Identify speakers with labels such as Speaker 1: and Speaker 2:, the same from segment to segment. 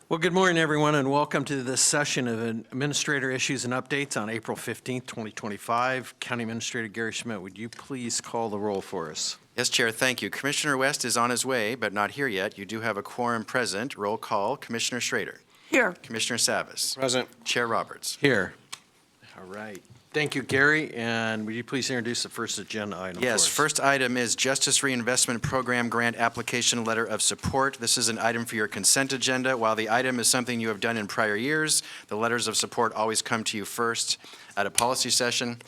Speaker 1: Well, good morning, everyone, and welcome to this session of Administrator Issues and Updates on April 15th, 2025. County Administrator Gary Schmidt, would you please call the roll for us?
Speaker 2: Yes, Chair, thank you. Commissioner West is on his way, but not here yet. You do have a quorum present. Roll call. Commissioner Schrader.
Speaker 3: Here.
Speaker 2: Commissioner Savas.
Speaker 4: Present.
Speaker 2: Chair Roberts.
Speaker 1: Here. All right. Thank you, Gary, and would you please introduce the first agenda item for us?
Speaker 2: Yes, first item is Justice Reinvestment Program Grant Application Letter of Support. This is an item for your consent agenda. While the item is something you have done in prior years, the letters of support always come to you first at a policy session.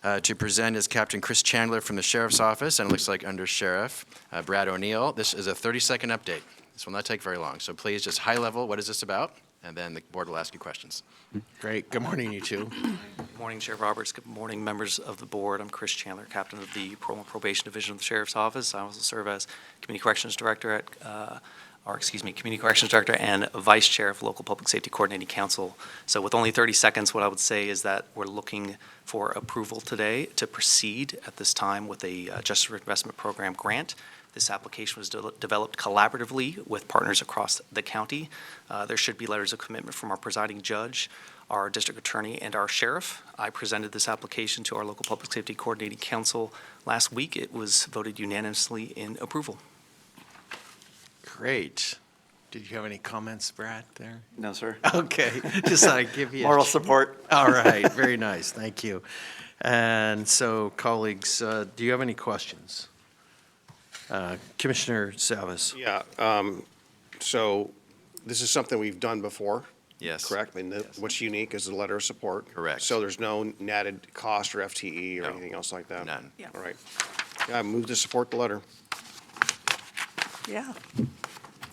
Speaker 2: To present is Captain Chris Chandler from the Sheriff's Office, and it looks like Under Sheriff Brad O'Neill. This is a 30-second update. This will not take very long, so please just high level, what is this about? And then the board will ask you questions.
Speaker 1: Great. Good morning, you two.
Speaker 5: Good morning, Sheriff Roberts. Good morning, members of the board. I'm Chris Chandler, Captain of the Parole and Probation Division of the Sheriff's Office. I also serve as Community Corrections Director Community Corrections Director and Vice Chair of Local Public Safety Coordinating Council. So with only 30 seconds, what I would say is that we're looking for approval today to proceed at this time with a Justice Reinvestment Program grant. This application was developed collaboratively with partners across the county. There should be letters of commitment from our presiding judge, our district attorney, and our sheriff. I presented this application to our local public safety coordinating council last week. It was voted unanimously in approval.
Speaker 1: Great. Did you have any comments, Brad, there?
Speaker 5: No, sir.
Speaker 1: Okay. Just thought I'd give you
Speaker 5: Moral support.
Speaker 1: All right. Very nice. Thank you. And so, colleagues, do you have any questions? Commissioner Savas.
Speaker 4: Yeah, so this is something we've done before,
Speaker 2: Yes.
Speaker 4: correct? I mean,
Speaker 2: Yes.
Speaker 4: what's unique is the letter of support.
Speaker 2: Correct.
Speaker 4: So there's no added cost or FTE or
Speaker 2: No.
Speaker 4: anything else like that?
Speaker 2: None.
Speaker 3: Yeah.
Speaker 4: All right. Yeah, I move to support the letter.
Speaker 3: Yeah.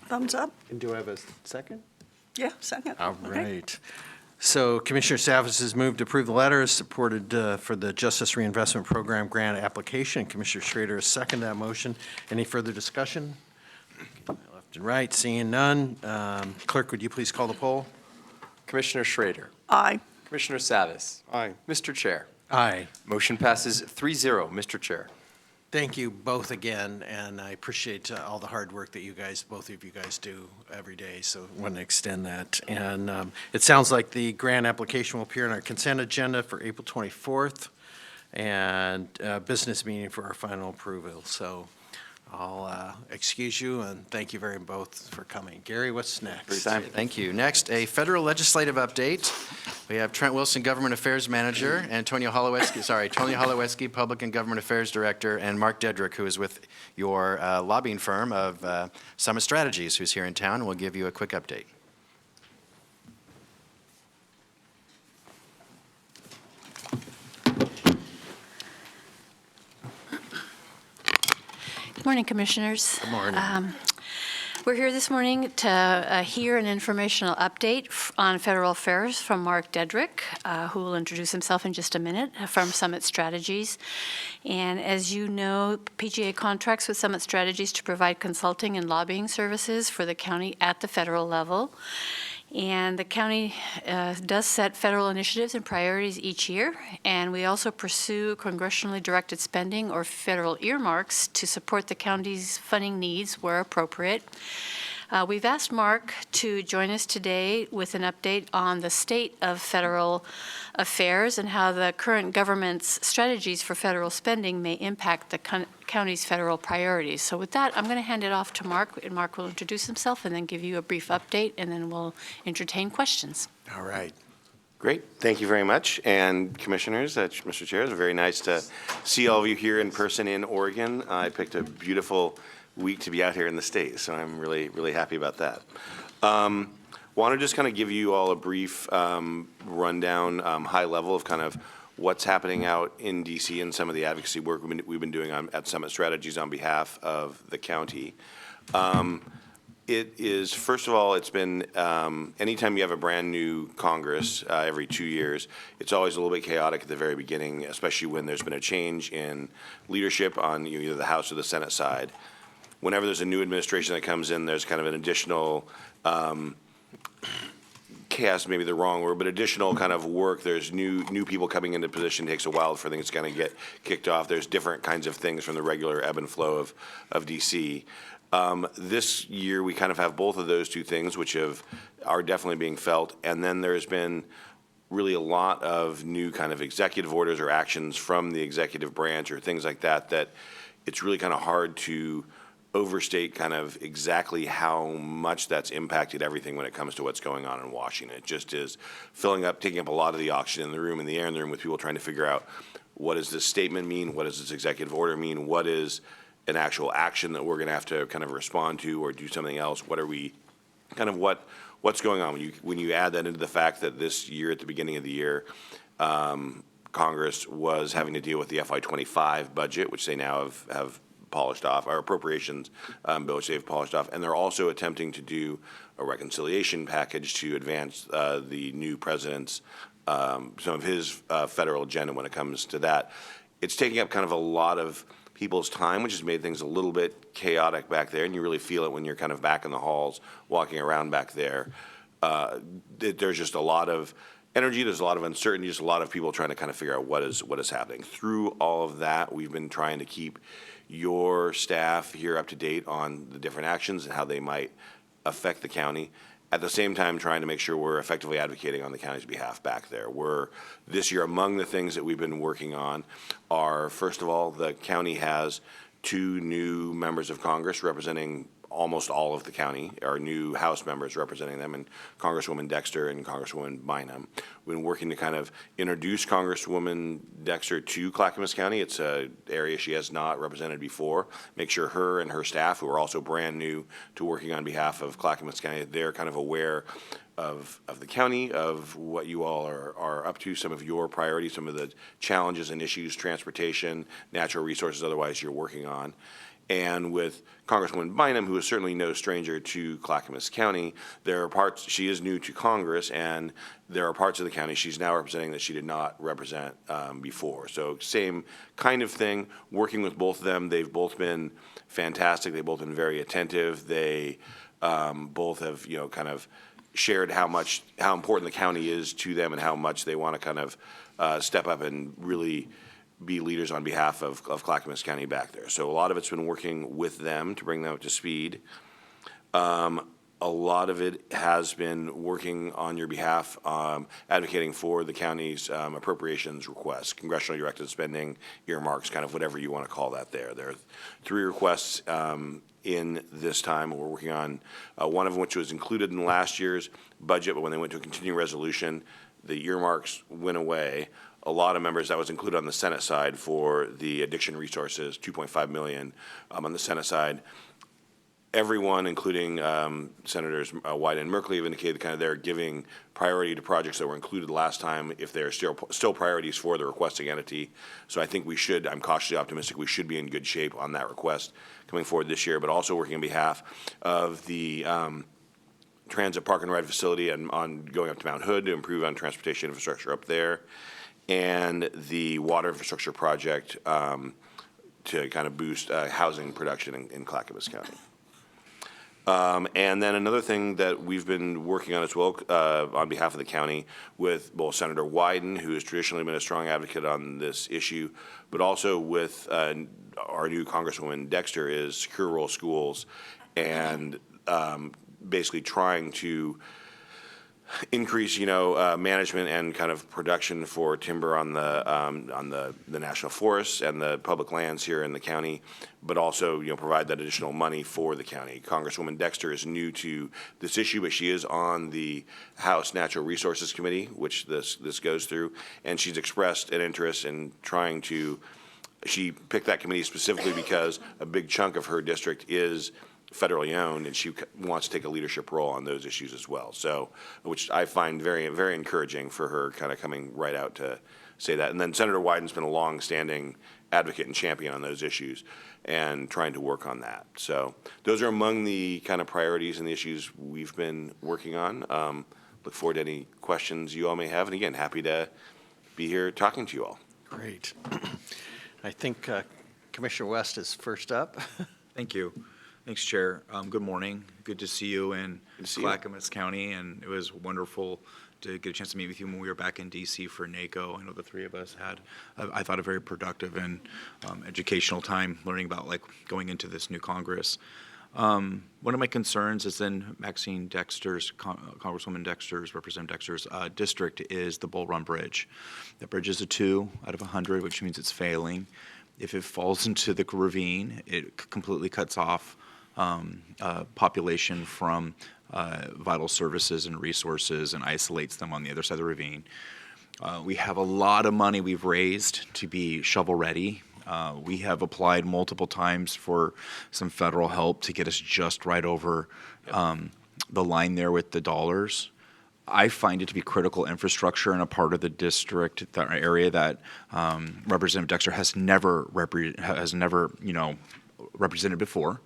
Speaker 3: Thumbs up.
Speaker 1: And do I have a second?
Speaker 3: Yeah, second.
Speaker 1: All
Speaker 3: Okay.
Speaker 1: right. So Commissioner Savas has moved to approve the letter supported for the Justice Reinvestment Program grant application. Commissioner Schrader has seconded that motion. Any further discussion? Left and right, seeing none. Clerk, would you please call the poll?
Speaker 6: Commissioner Schrader.
Speaker 3: Aye.
Speaker 6: Commissioner Savas.
Speaker 4: Aye.
Speaker 6: Mr. Chair.
Speaker 1: Aye.
Speaker 6: Motion passes 3-0. Mr. Chair.
Speaker 1: Thank you both again, and I appreciate all the hard work that both of you guys do every day, so I want to extend that. And it sounds like the grant application will appear on our consent agenda for April 24th, and business meeting for our final approval. So I'll excuse you, and thank you very both for coming. Gary, what's next?
Speaker 2: Thank you. Next, a federal legislative update. We have Trent Wilson, Government Affairs Manager, and Tony Holoweski, Public and Government Affairs Director, and Mark Dedrick, who is with your lobbying firm of Summit Strategies, who's here in town, and will give you a quick update.
Speaker 7: Good morning, Commissioners.
Speaker 1: Good morning.
Speaker 7: We're here this morning to hear an informational update on federal affairs from Mark Dedrick, who will introduce himself in just a minute, from Summit Strategies. And as you know, PGA contracts with Summit Strategies to provide consulting and lobbying services for the county at the federal level. And the county does set federal initiatives and priorities each year, and we also pursue congressionally directed spending or federal earmarks to support the county's funding needs where appropriate. We've asked Mark to join us today with an update on the state of federal affairs and how the current government's strategies for federal spending may impact the county's federal priorities. So with that, I'm going to hand it off to Mark, and Mark will introduce himself and then give you a brief update, and then we'll entertain questions.
Speaker 1: All right.
Speaker 8: Great. Thank you very much. And Commissioners, Mr. Chair, it's very nice to see all of you here in person in Oregon. I picked a beautiful week to be out here in the state, so I'm really, really happy about that. Want to just kind of give you all a brief rundown, high level of kind of what's happening out in DC and some of the advocacy work we've been doing at Summit Strategies on behalf of the county. It is, first of all, it's been, anytime you have a brand new Congress every 2 years, it's always a little bit chaotic at the very beginning, especially when there's been a change in leadership on either the House or the Senate side. Whenever there's a new administration that comes in, there's kind of an additional chaos, maybe the wrong word, but additional kind of work. There's new people coming into position. It takes a while for things to kind of get kicked off. There's different kinds of things from the regular ebb and flow of DC. This year, we kind of have both of those two things, which are definitely being felt. And then there's been really a lot of new kind of executive orders or actions from the executive branch or things like that, that it's really kind of hard to overstate kind of exactly how much that's impacted everything when it comes to what's going on in Washington. It just is filling up, taking up a lot of the oxygen in the room and the air in the room with people trying to figure out, what does this statement mean? What does this executive order mean? What is an actual action that we're going to have to kind of respond to or do something else? What are we, kind of what's going on? When you add that into the fact that this year, at the beginning of the year, Congress was having to deal with the FY25 budget, which they now have polished off, our appropriations bill, which they've polished off, and they're also attempting to do a reconciliation package to advance the new president's, some of his federal agenda when it comes to that. It's taking up kind of a lot of people's time, which has made things a little bit chaotic back there, and you really feel it when you're kind of back in the halls, walking around back there. There's just a lot of energy, there's a lot of uncertainty, just a lot of people trying to kind of figure out what is happening. Through all of that, we've been trying to keep your staff here up to date on the different actions and how they might affect the county. At the same time, trying to make sure we're effectively advocating on the county's behalf back there. This year, among the things that we've been working on are, first of all, the county has 2 new members of Congress representing almost all of the county, our new House members representing them, and Congresswoman Dexter and Congresswoman Bynum. We've been working to kind of introduce Congresswoman Dexter to Clackamas County. It's an area she has not represented before. Make sure her and her staff, who are also brand new to working on behalf of Clackamas County, they're kind of aware of the county, of what you all are up to, some of your priorities, some of the challenges and issues, transportation, natural resources, otherwise you're working on. And with Congresswoman Bynum, who is certainly no stranger to Clackamas County, there are parts, she is new to Congress, and there are parts of the county she's now representing that she did not represent before. So same kind of thing, working with both of them. They've both been fantastic. They've both been very attentive. They both have, kind of shared how important the county is to them and how much they want to kind of step up and really be leaders on behalf of Clackamas County back there. So a lot of it's been working with them to bring them up to speed. A lot of it has been working on your behalf, advocating for the county's appropriations requests, congressionally directed spending, earmarks, kind of whatever you want to call that there. There are 3 requests in this time. We're working on one of them, which was included in last year's budget, but when they went to a continuing resolution, the earmarks went away. A lot of members, that was included on the Senate side for the addiction resources, $2.5 million on the Senate side. Everyone, including Senators Wyden and Merkley, have indicated kind of they're giving priority to projects that were included last time if they're still priorities for the requesting entity. So I think I'm cautiously optimistic we should be in good shape on that request coming forward this year, but also working on behalf of the transit park and ride facility and on going up to Mount Hood to improve on transportation infrastructure up there, and the water infrastructure project to kind of boost housing production in Clackamas County. And then another thing that we've been working on as well on behalf of the county with both Senator Wyden, who has traditionally been a strong advocate on this issue, but also with our new Congresswoman Dexter, is secure rural schools and basically trying to increase, management and kind of production for timber on the national forests and the public lands here in the county, but also, provide that additional money for the county. Congresswoman Dexter is new to this issue, but she is on the House Natural Resources Committee, which this goes through, and she's expressed an interest in trying to. She picked that committee specifically because a big chunk of her district is federally owned, and she wants to take a leadership role on those issues as well. So, which I find very, very encouraging for her kind of coming right out to say that. And then Senator Wyden's been a long-standing advocate and champion on those issues and trying to work on that. So those are among the kind of priorities and the issues we've been working on. Look forward to any questions you all may have. And again, happy to be here talking to you all.
Speaker 1: Great. I think Commissioner West is first up.
Speaker 9: Thank you. Thanks, Chair. Good morning. Good to see you in Clackamas County, and it was wonderful to get a chance to meet with you when we were back in D.C. for NACO. I know the 3 of us had, I thought, a very productive and educational time learning about going into this new Congress. One of my concerns is in Maxine Dexter's, Congresswoman Dexter's, Representative Dexter's district is the Bull Run Bridge. That bridge is a 2 out of 100, which means it's failing. If it falls into the ravine, it completely cuts off population from vital services and resources and isolates them on the other side of the ravine. We have a lot of money we've raised to be shovel-ready. We have applied multiple times for some federal help to get us just right over the line there with the dollars. I find it to be critical infrastructure in a part of the district, that area that Representative Dexter has never represented before.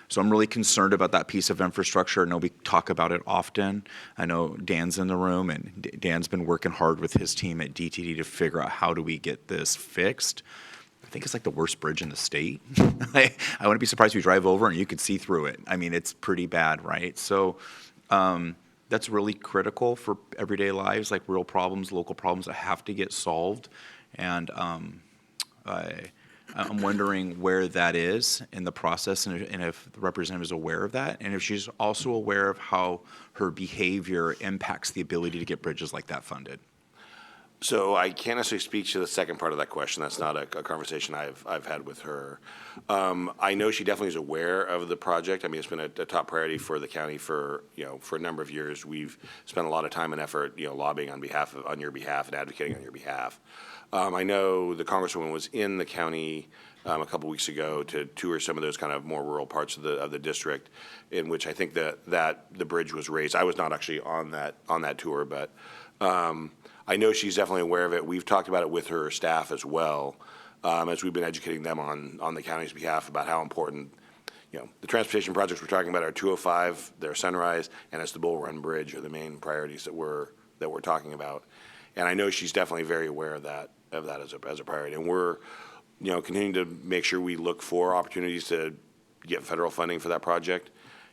Speaker 9: So I'm really concerned about that piece of infrastructure. I know we talk about it often. I know Dan's in the room, and Dan's been working hard with his team at DTD to figure out how do we get this fixed. I think it's like the worst bridge in the state. I wouldn't be surprised if you drive over and you could see through it. I mean, it's pretty bad, right? So that's really critical for everyday lives, like real problems, local problems that have to get solved. And I'm wondering where that is in the process, and if the representative is aware of that, and if she's also aware of how her behavior impacts the ability to get bridges like that funded.
Speaker 8: So I can't necessarily speak to the second part of that question. That's not a conversation I've had with her. I know she definitely is aware of the project. I mean, it's been a top priority for the county for a number of years. We've spent a lot of time and effort, lobbying on your behalf and advocating on your behalf. I know the Congresswoman was in the county a couple weeks ago to tour some of those kind of more rural parts of the district, in which I think that the bridge was raised. I was not actually on that tour, but I know she's definitely aware of it. We've talked about it with her staff as well, as we've been educating them on the county's behalf about how important, the transportation projects we're talking about are 205, their Sunrise, and it's the Bull Run Bridge are the main priorities that we're talking about. And I know she's definitely very aware of that as a priority. And we're, continuing to make sure we look for opportunities to get federal funding for that project.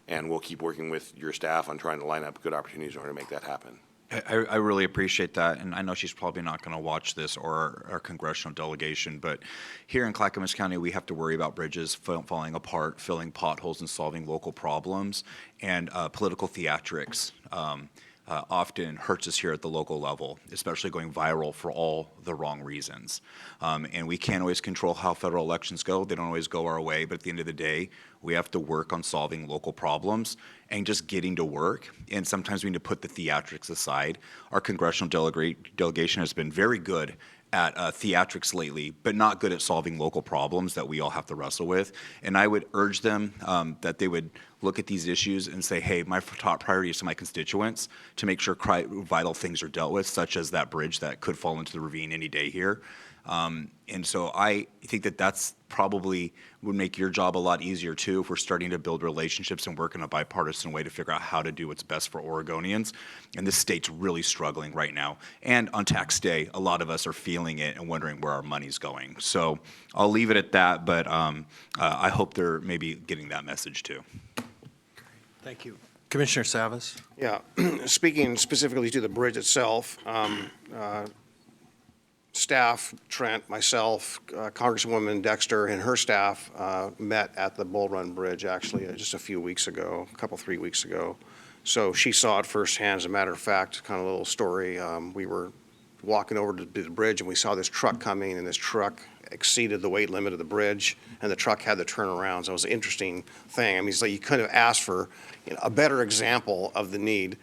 Speaker 8: And we'll keep working with your staff on trying to line up good opportunities in order to make that happen.
Speaker 9: I really appreciate that, and I know she's probably not going to watch this or our congressional delegation, but here in Clackamas County, we have to worry about bridges falling apart, filling potholes, and solving local problems, and political theatrics often hurts us here at the local level, especially going viral for all the wrong reasons. And we can't always control how federal elections go. They don't always go our way, but at the end of the day, we have to work on solving local problems and just getting to work. And sometimes we need to put the theatrics aside. Our congressional delegation has been very good at theatrics lately, but not good at solving local problems that we all have to wrestle with. And I would urge them that they would look at these issues and say, hey, my top priority is to my constituents to make sure vital things are dealt with, such as that bridge that could fall into the ravine any day here. And so I think that's probably would make your job a lot easier too if we're starting to build relationships and work in a bipartisan way to figure out how to do what's best for Oregonians. And this state's really struggling right now. And on tax day, a lot of us are feeling it and wondering where our money's going. So I'll leave it at that, but I hope they're maybe getting that message too.
Speaker 1: Thank you. Commissioner Savas?
Speaker 4: Yeah, speaking specifically to the bridge itself, staff, Trent, myself, Congresswoman Dexter and her staff met at the Bull Run Bridge actually just a few weeks ago, 3 weeks ago. So she saw it firsthand. As a matter of fact, kind of a little story. We were walking over to the bridge and we saw this truck coming, and this truck exceeded the weight limit of the bridge, and the truck had to turn around. So it was an interesting thing. I mean, it's like you couldn't have asked for a better example of the need.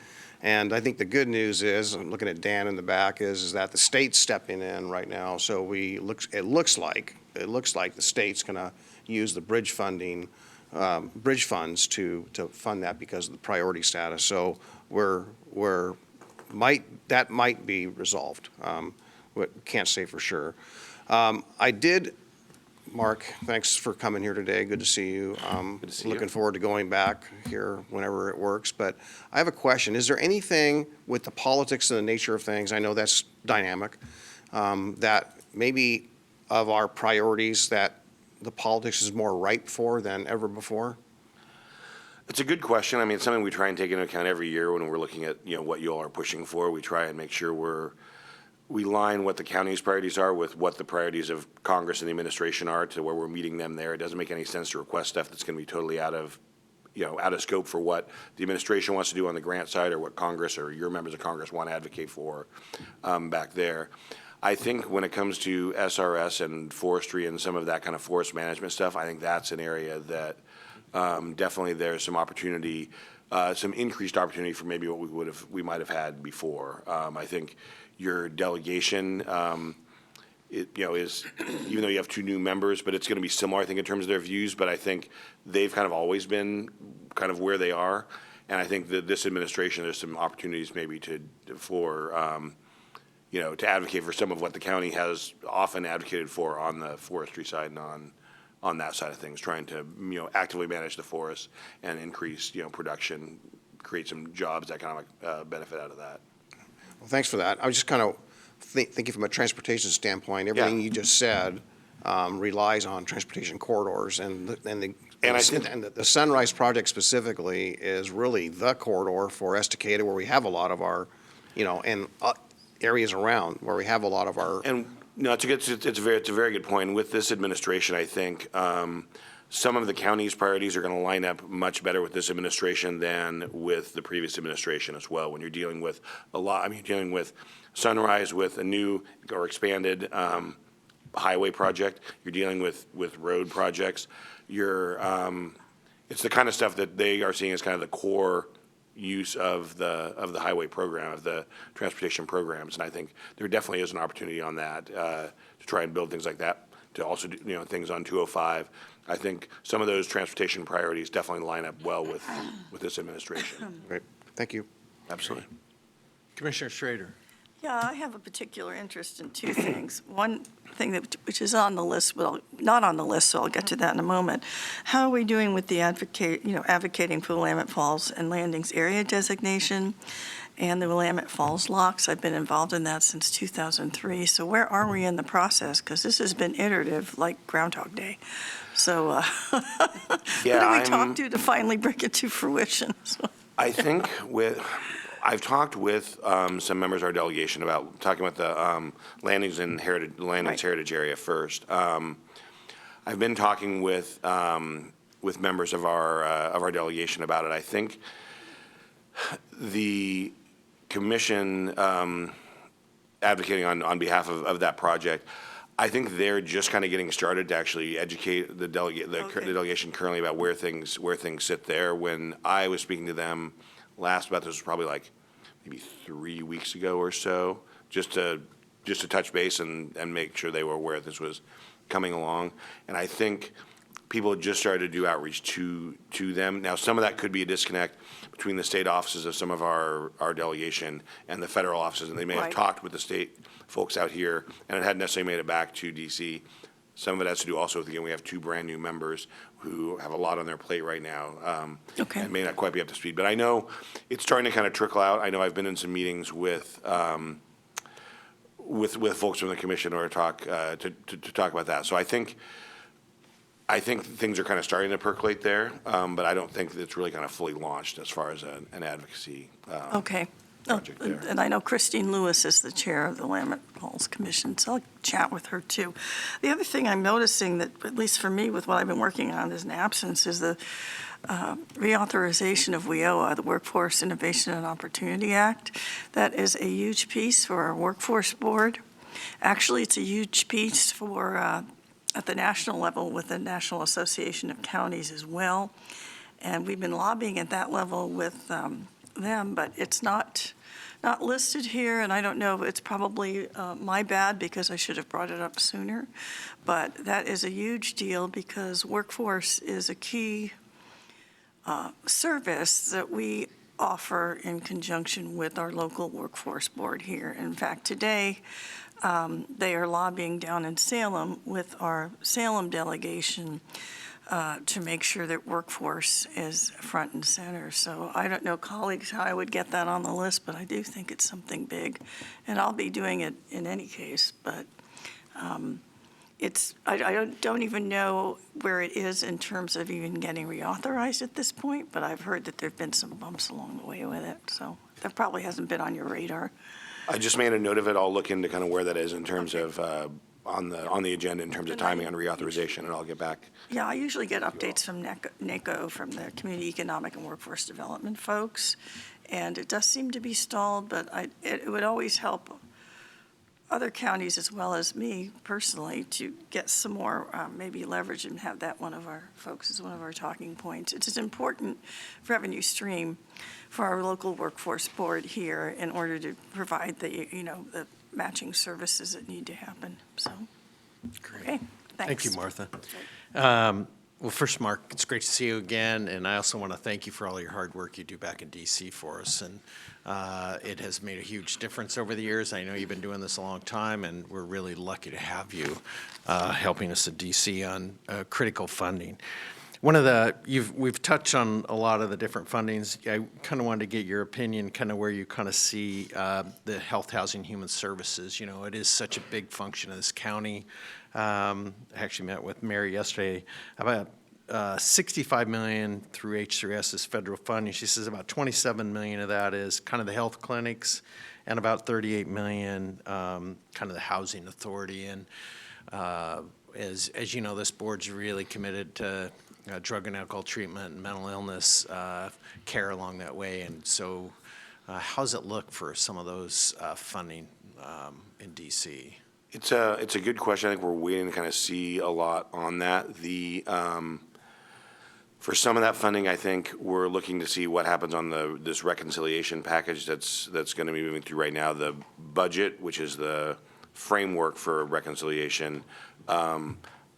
Speaker 4: And I think the good news is, I'm looking at Dan in the back, is that the state's stepping in right now. So it looks like the state's going to use the bridge funding, bridge funds to fund that because of the priority status. So that might be resolved. Can't say for sure. I did, Mark, thanks for coming here today. Good to see you.
Speaker 8: Good to see you.
Speaker 4: Looking forward to going back here whenever it works. But I have a question. Is there anything with the politics and the nature of things, I know that's dynamic, that maybe of our priorities that the politics is more ripe for than ever before?
Speaker 8: It's a good question. I mean, it's something we try and take into account every year when we're looking at, what you all are pushing for. We try and make sure we line what the county's priorities are with what the priorities of Congress and the administration are to where we're meeting them there. It doesn't make any sense to request stuff that's going to be totally out of out of scope for what the administration wants to do on the grant side or what Congress or your members of Congress want to advocate for back there. I think when it comes to SRS and forestry and some of that kind of forest management stuff, I think that's an area that definitely there's some opportunity, some increased opportunity for maybe what we might have had before. I think your delegation, is, even though you have two new members, but it's going to be similar, I think, in terms of their views, but I think they've kind of always been kind of where they are. And I think that this administration, there's some opportunities maybe to advocate for some of what the county has often advocated for on the forestry side and on that side of things, trying to, actively manage the forests and increase, production, create some jobs, economic benefit out of that.
Speaker 4: Well, thanks for that. I was just kind of thinking from a transportation standpoint, everything you just said relies on transportation corridors, and the Sunrise project specifically is really the corridor for Estacada, where we have a lot of our, and areas around where we have a lot of our.
Speaker 8: And no, it's a very good point. With this administration, I think some of the county's priorities are going to line up much better with this administration than with the previous administration as well. When you're dealing with you're dealing with Sunrise, with a new or expanded highway project. You're dealing with road projects. It's the kind of stuff that they are seeing as kind of the core use of the highway program, of the transportation programs. And I think there definitely is an opportunity on that to try and build things like that, to also do things on 205. I think some of those transportation priorities definitely line up well with this administration.
Speaker 4: Great, thank you.
Speaker 8: Absolutely.
Speaker 1: Commissioner Schrader.
Speaker 3: Yeah, I have a particular interest in two things. One thing which is on the list, well, not on the list, so I'll get to that in a moment. How are we doing with the advocating for Willamette Falls and Landings area designation and the Willamette Falls locks? I've been involved in that since 2003. So where are we in the process? Because this has been iterative, like Groundhog Day. So who do we talk to finally bring it to fruition?
Speaker 8: I think I've talked with some members of our delegation about talking about the Landings Heritage area first. I've been talking with members of our delegation about it. I think the commission advocating on behalf of that project, I think they're just kind of getting started to actually educate the delegation currently about where things sit there. When I was speaking to them last about this, was probably like maybe 3 weeks ago or so, just to touch base and make sure they were aware this was coming along. And I think people just started to do outreach to them. Now, some of that could be a disconnect between the state offices of some of our delegation and the federal offices, and they may have talked with the state folks out here, and it hadn't necessarily made it back to DC. Some of it has to do also with, again, we have two brand-new members who have a lot on their plate right now, and may not quite be up to speed. But I know it's starting to kind of trickle out. I know I've been in some meetings with folks from the commission or to talk about that. So I think things are kind of starting to percolate there, but I don't think that it's really kind of fully launched as far as an advocacy project there.
Speaker 3: And I know Christine Lewis is the chair of the Willamette Falls Commission, so I'll chat with her too. The other thing I'm noticing that, at least for me, with what I've been working on as an absence, is the reauthorization of WIOA, the Workforce Innovation and Opportunity Act. That is a huge piece for our workforce board. Actually, it's a huge piece for at the national level with the National Association of Counties as well. And we've been lobbying at that level with them, but it's not listed here, and I don't know, it's probably my bad because I should have brought it up sooner. But that is a huge deal because workforce is a key service that we offer in conjunction with our local workforce board here. In fact, today, they are lobbying down in Salem with our Salem delegation to make sure that workforce is front and center. So I don't know, colleagues, how I would get that on the list, but I do think it's something big. And I'll be doing it in any case, but I don't even know where it is in terms of even getting reauthorized at this point, but I've heard that there've been some bumps along the way with it. So that probably hasn't been on your radar.
Speaker 8: I just made a note of it. I'll look into kind of where that is in terms of on the agenda in terms of timing on reauthorization, and I'll get back.
Speaker 3: Yeah, I usually get updates from NACO, from the Community Economic and Workforce Development folks, and it does seem to be stalled, but it would always help other counties as well as me personally to get some more maybe leverage and have that one of our folks as one of our talking points. It's an important revenue stream for our local workforce board here in order to provide the matching services that need to happen, so. Okay, thanks.
Speaker 1: Thank you, Martha. Well, first, Mark, it's great to see you again, and I also want to thank you for all your hard work you do back in DC for us, and it has made a huge difference over the years. I know you've been doing this a long time, and we're really lucky to have you helping us at DC on critical funding. We've touched on a lot of the different fundings. I kind of wanted to get your opinion, kind of where you kind of see the health, housing, human services. You know, it is such a big function of this county. I actually met with Mary yesterday about $65 million through H3S is federal funding. She says about $27 million of that is kind of the health clinics, and about $38 million kind of the housing authority. And as you know, this board's really committed to drug and alcohol treatment and mental illness care along that way. And so how does it look for some of those funding in DC?
Speaker 8: It's a good question. I think we're waiting to kind of see a lot on that. For some of that funding, I think we're looking to see what happens on this reconciliation package that's going to be moving through right now. The budget, which is the framework for reconciliation,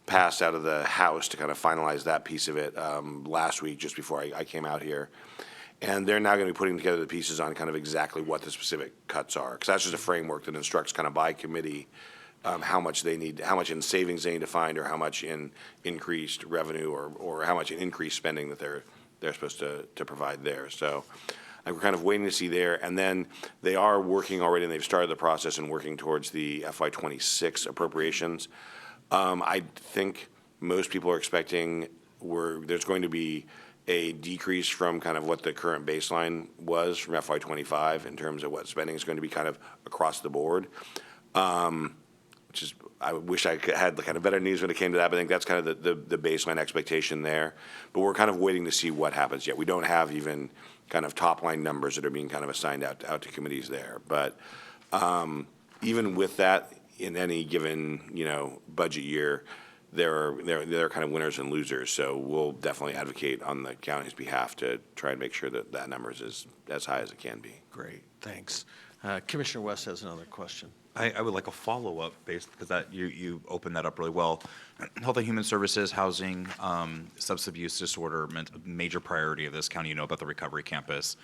Speaker 8: passed out of the House to kind of finalize that piece of it last week, just before I came out here. And they're now going to be putting together the pieces on kind of exactly what the specific cuts are, because that's just a framework that instructs kind of by committee how much in savings they need to find, or how much in increased revenue, or how much in increased spending that they're supposed to provide there. So we're kind of waiting to see there. And then they are working already, and they've started the process and working towards the FY26 appropriations. I think most people are expecting there's going to be a decrease from kind of what the current baseline was from FY25 in terms of what spending is going to be kind of across the board. Which is, I wish I had kind of better news when it came to that, but I think that's kind of the baseline expectation there. But we're kind of waiting to see what happens yet. We don't have even kind of top-line numbers that are being kind of assigned out to committees there. But even with that, in any given, budget year, there are kind of winners and losers. So we'll definitely advocate on the county's behalf to try and make sure that number is as high as it can be.
Speaker 1: Great, thanks. Commissioner West has another question.
Speaker 9: I would like a follow-up because that you opened that up really well. Health and Human Services, housing, substance abuse disorder, major priority of this county. You know about the recovery campus.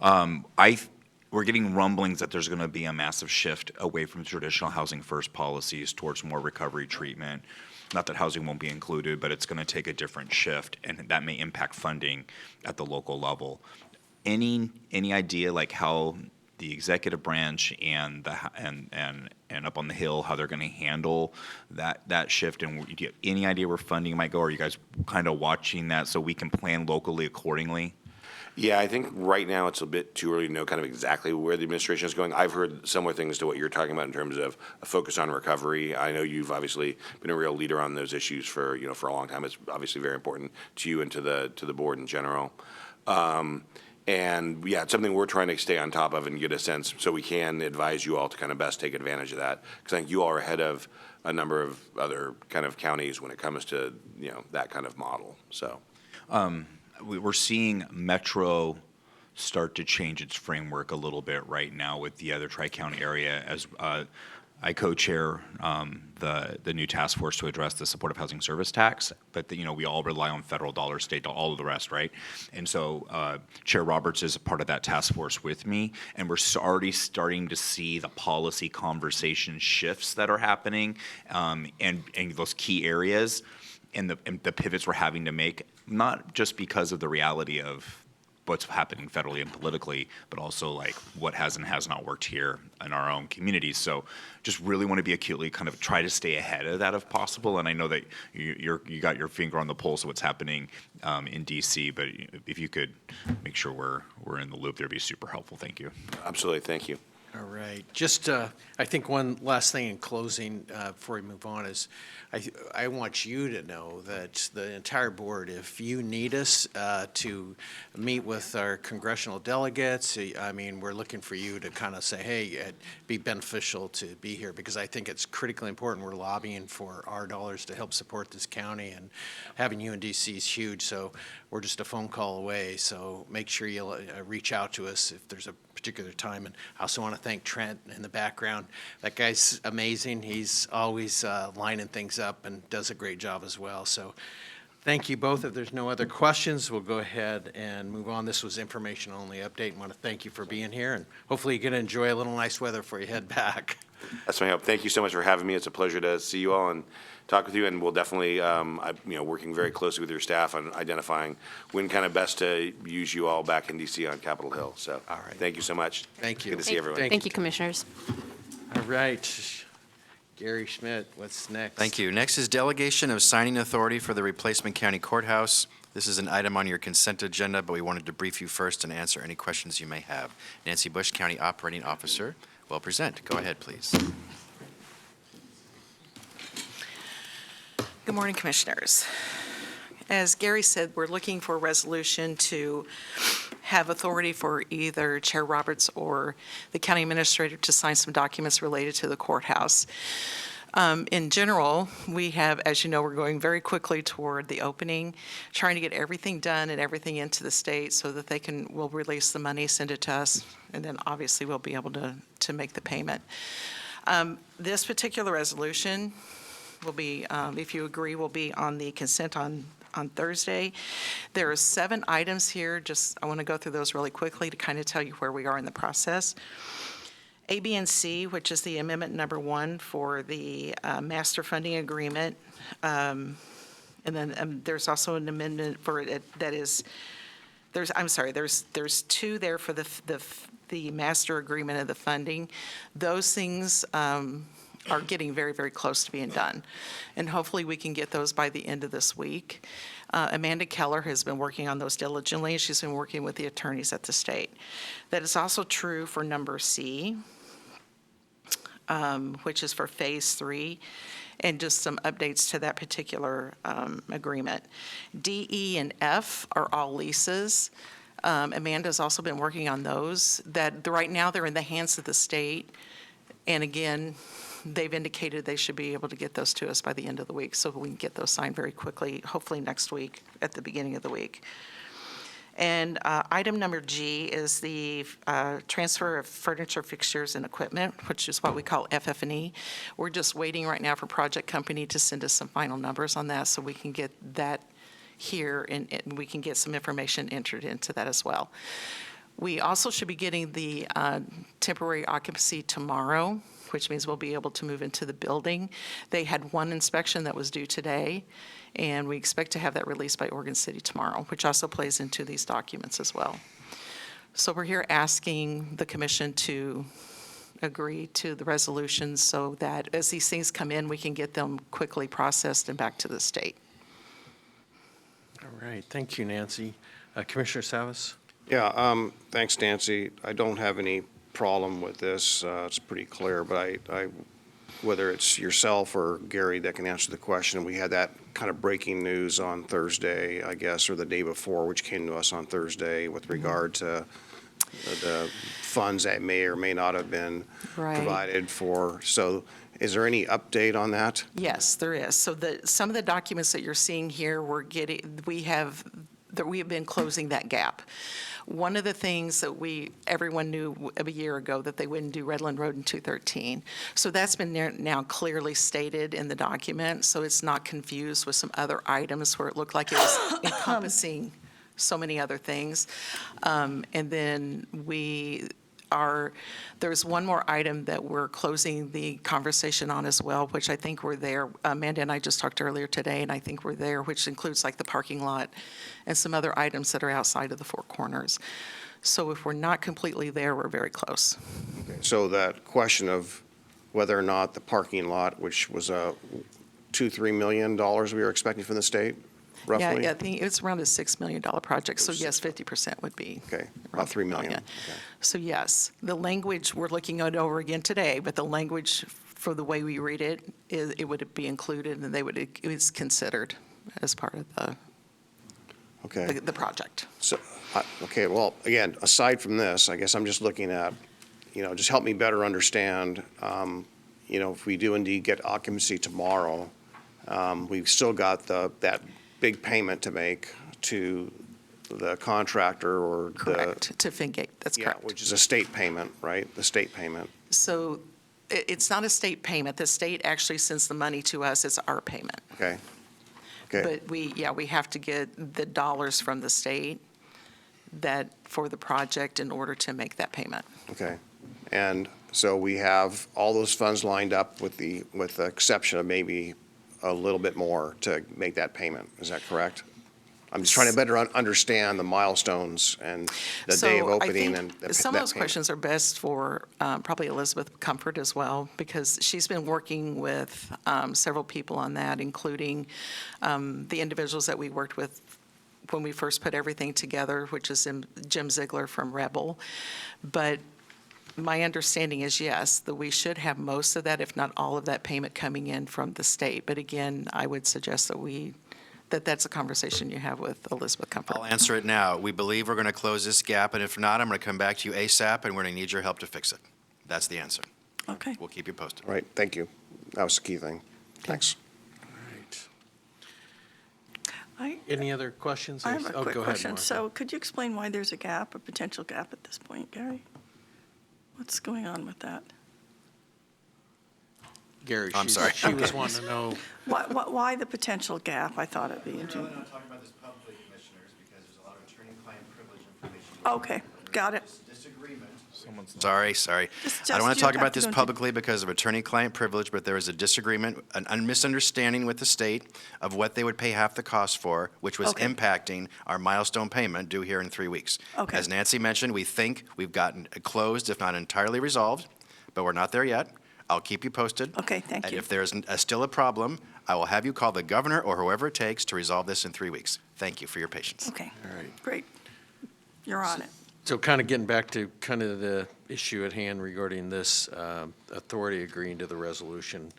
Speaker 9: We're getting rumblings that there's going to be a massive shift away from traditional housing first policies towards more recovery treatment. Not that housing won't be included, but it's going to take a different shift, and that may impact funding at the local level. Any idea like how the executive branch and up on the Hill, how they're going to handle that shift? And do you have any idea where funding might go? Are you guys kind of watching that so we can plan locally accordingly?
Speaker 8: Yeah, I think right now it's a bit too early to know kind of exactly where the administration is going. I've heard similar things to what you're talking about in terms of a focus on recovery. I know you've obviously been a real leader on those issues for a long time. It's obviously very important to you and to the board in general. And yeah, it's something we're trying to stay on top of and get a sense so we can advise you all to kind of best take advantage of that. Because I think you all are ahead of a number of other kind of counties when it comes to, that kind of model. So.
Speaker 9: We're seeing Metro start to change its framework a little bit right now with the other Tri-County area, as I co-chair the new task force to address the supportive housing service tax. But we all rely on federal dollars, state, all of the rest, right? And so Chair Roberts is a part of that task force with me, and we're already starting to see the policy conversation shifts that are happening, and those key areas. And the pivots we're having to make, not just because of the reality of what's happening federally and politically, but also like what has and has not worked here in our own communities. So just really want to be acutely kind of try to stay ahead of that if possible. And I know that you got your finger on the pulse of what's happening in DC, but if you could make sure we're in the loop, that'd be super helpful. Thank you.
Speaker 8: Absolutely, thank you.
Speaker 1: All right. Just, I think one last thing in closing, before we move on, is I want you to know that the entire board, if you need us to meet with our congressional delegates, I mean, we're looking for you to kind of say, hey, it'd be beneficial to be here, because I think it's critically important. We're lobbying for our dollars to help support this county, and having you in DC is huge, so we're just a phone call away. So make sure you'll reach out to us if there's a particular time. And I also want to thank Trent in the background. That guy's amazing. He's always lining things up and does a great job as well. So thank you both. If there's no other questions, we'll go ahead and move on. This was information only update. I want to thank you for being here, and hopefully you get to enjoy a little nice weather before you head back.
Speaker 8: That's my hope. Thank you so much for having me. It's a pleasure to see you all and talk with you, and we'll definitely, working very closely with your staff on identifying when kind of best to use you all back in DC on Capitol Hill. So,
Speaker 1: All right.
Speaker 8: thank you so much.
Speaker 1: Thank you.
Speaker 8: Good to see everyone.
Speaker 7: Thank you, Commissioners.
Speaker 1: All right. Gary Schmidt, what's next?
Speaker 2: Thank you. Next is delegation of signing authority for the replacement county courthouse. This is an item on your consent agenda, but we wanted to brief you first and answer any questions you may have. Nancy Bush, County Operating Officer, will present. Go ahead, please.
Speaker 10: Good morning, Commissioners. As Gary said, we're looking for a resolution to have authority for either Chair Roberts or the county administrator to sign some documents related to the courthouse. In general, we have, as you know, we're going very quickly toward the opening, trying to get everything done and everything into the state so that we'll release the money, send it to us, and then obviously we'll be able to make the payment. This particular resolution will be, if you agree, will be on the consent on Thursday. There are 7 items here. I want to go through those really quickly to kind of tell you where we are in the process. A, B, and C, which is the amendment number 1 for the master funding agreement. And then there's also an amendment for it that is, there's 2 there for the master agreement of the funding. Those things are getting very, very close to being done. And hopefully we can get those by the end of this week. Amanda Keller has been working on those diligently. She's been working with the attorneys at the state. That is also true for number C, which is for Phase 3, and just some updates to that particular agreement. D, E, and F are all leases. Amanda's also been working on those. Right now they're in the hands of the state. And again, they've indicated they should be able to get those to us by the end of the week, so we can get those signed very quickly, hopefully next week, at the beginning of the week. And item number G is the transfer of furniture, fixtures, and equipment, which is what we call FF&E. We're just waiting right now for Project Company to send us some final numbers on that, so we can get that here, and we can get some information entered into that as well. We also should be getting the temporary occupancy tomorrow, which means we'll be able to move into the building. They had 1 inspection that was due today, and we expect to have that released by Oregon City tomorrow, which also plays into these documents as well. So we're here asking the commission to agree to the resolutions so that as these things come in, we can get them quickly processed and back to the state.
Speaker 1: All right. Thank you, Nancy. Commissioner Savas?
Speaker 4: Yeah, thanks, Nancy. I don't have any problem with this. It's pretty clear, but whether it's yourself or Gary that can answer the question, we had that kind of breaking news on Thursday, I guess, or the day before, which came to us on Thursday with regard to the funds that may or may not have been
Speaker 10: Right.
Speaker 4: provided for. So is there any update on that?
Speaker 10: Yes, there is. So some of the documents that you're seeing here, we have been closing that gap. One of the things that everyone knew a year ago that they wouldn't do Redland Road in 213. So that's been now clearly stated in the document, so it's not confused with some other items where it looked like it was encompassing so many other things. And then there's one more item that we're closing the conversation on as well, which I think we're there. Amanda and I just talked earlier today, and I think we're there, which includes like the parking lot and some other items that are outside of the 4 corners. So if we're not completely there, we're very close.
Speaker 4: So that question of whether or not the parking lot, which was $2-3 million we were expecting from the state, roughly?
Speaker 10: Yeah, I think it's around a $6 million project, so yes, 50% would be.
Speaker 4: Okay, about 3 million. Okay.
Speaker 10: So yes, the language, we're looking it over again today, but the language for the way we read it, it would be included and it was considered as part of
Speaker 4: Okay.
Speaker 10: the project.
Speaker 4: So, okay, well, again, aside from this, I guess I'm just looking at, just help me better understand, if we do indeed get occupancy tomorrow, we've still got that big payment to make to the contractor or the.
Speaker 10: Correct, to Fingate, that's
Speaker 4: Yeah,
Speaker 10: correct.
Speaker 4: which is a state payment, right? The state payment.
Speaker 10: So it's not a state payment. The state actually sends the money to us. It's our payment.
Speaker 4: Okay. Okay.
Speaker 10: But we have to get the dollars from the state for the project in order to make that payment.
Speaker 4: Okay. And so we have all those funds lined up with the exception of maybe a little bit more to make that payment. Is that correct? I'm just trying to better understand the milestones and the day of
Speaker 10: So I
Speaker 4: opening
Speaker 10: think
Speaker 4: and that
Speaker 10: some of those
Speaker 4: payment.
Speaker 10: questions are best for probably Elizabeth Comfort as well, because she's been working with several people on that, including the individuals that we worked with when we first put everything together, which is Jim Ziegler from Rebel. But my understanding is, yes, that we should have most of that, if not all of that payment coming in from the state. But again, I would suggest that that's a conversation you have with Elizabeth Comfort.
Speaker 2: I'll answer it now. We believe we're going to close this gap, and if not, I'm going to come back to you ASAP, and we're going to need your help to fix it. That's the answer.
Speaker 3: Okay.
Speaker 2: We'll keep you posted.
Speaker 4: Right, thank you. That was the key thing. Thanks.
Speaker 1: Any other questions?
Speaker 3: I have a
Speaker 1: Oh,
Speaker 3: quick
Speaker 1: go ahead,
Speaker 3: question.
Speaker 1: Martha.
Speaker 3: So could you explain why there's a gap, a potential gap at this point, Gary? What's going on with that?
Speaker 1: Gary,
Speaker 2: I'm sorry.
Speaker 1: she was wanting to know.
Speaker 3: Why the potential gap? I thought it'd be
Speaker 2: We're
Speaker 3: interesting.
Speaker 2: really not talking about this publicly, Commissioners, because there's a lot of attorney-client privilege information.
Speaker 3: Okay, got it.
Speaker 2: Disagreement. Sorry.
Speaker 3: Just
Speaker 2: I don't want to
Speaker 3: you
Speaker 2: talk
Speaker 3: have
Speaker 2: about
Speaker 3: to
Speaker 2: this
Speaker 3: go into-
Speaker 2: publicly because of attorney-client privilege, but there is a disagreement, a misunderstanding with the state of what they would pay half the cost for, which was
Speaker 3: Okay.
Speaker 2: impacting our milestone payment due here in 3 weeks.
Speaker 3: Okay.
Speaker 2: As Nancy mentioned, we think we've gotten it closed, if not entirely resolved, but we're not there yet. I'll keep you posted.
Speaker 3: Okay, thank
Speaker 2: And
Speaker 3: you.
Speaker 2: if there's still a problem, I will have you call the governor or whoever it takes to resolve this in 3 weeks. Thank you for your patience.
Speaker 3: Okay,
Speaker 1: All right.
Speaker 3: great. You're on it.
Speaker 1: So kind of getting back to kind of the issue at hand regarding this authority agreeing to the resolution,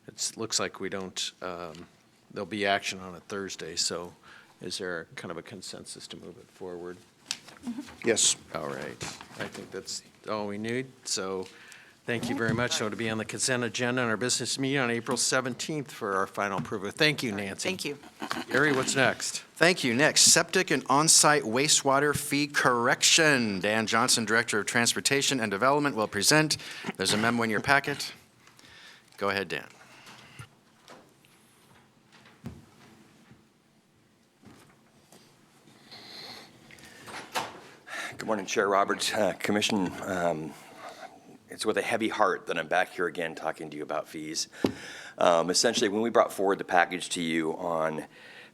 Speaker 1: it looks like we don't, there'll be action on it Thursday, so is there kind of a consensus to move it forward?
Speaker 4: Yes.
Speaker 1: All right, I think that's all we need, so thank you very much. So to be on the consent agenda on our business meeting on April 17th for our final approval. Thank you, Nancy.
Speaker 10: Thank you.
Speaker 1: Gary, what's next?
Speaker 2: Thank you. Next, septic and on-site wastewater fee correction. Dan Johnson, Director of Transportation and Development, will present. There's a memo in your packet. Go ahead, Dan.
Speaker 11: Good morning, Chair Roberts, Commission. It's with a heavy heart that I'm back here again talking to you about fees. Essentially, when we brought forward the package to you on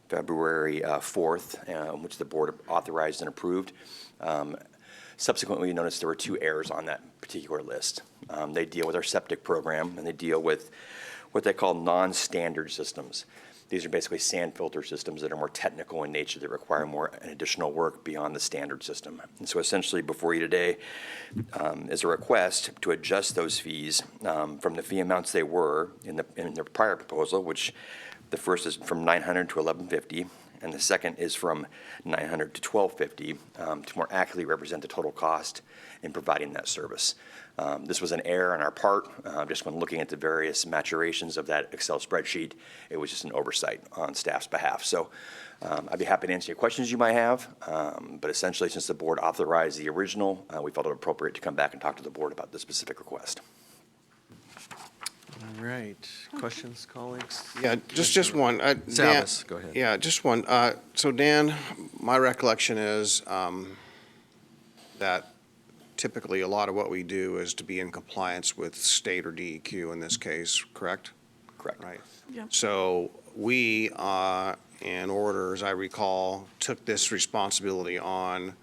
Speaker 11: February 4th, which the board authorized and approved, subsequently you noticed there were 2 errors on that particular list. They deal with our septic program, and they deal with what they call non-standard systems. These are basically sand filter systems that are more technical in nature, that require more and additional work beyond the standard system. And so essentially before you today is a request to adjust those fees from the fee amounts they were in the prior proposal, which the first is from $900 to $1,150, and the second is from $900 to $1,250 to more accurately represent the total cost in providing that service. This was an error on our part. Just when looking at the various maturations of that Excel spreadsheet, it was just an oversight on staff's behalf. So I'd be happy to answer any questions you might have, but essentially since the board authorized the original, we felt it appropriate to come back and talk to the board about this specific request.
Speaker 1: All right, questions, colleagues?
Speaker 4: Yeah, just one. Dan-
Speaker 1: Salvis, go ahead.
Speaker 4: Yeah, just one. So Dan, my recollection is that typically a lot of what we do is to be in compliance with state or DEQ in this case, correct?
Speaker 11: Correct.
Speaker 4: Right.
Speaker 3: Yep.
Speaker 4: So we, in order, as I recall, took this responsibility on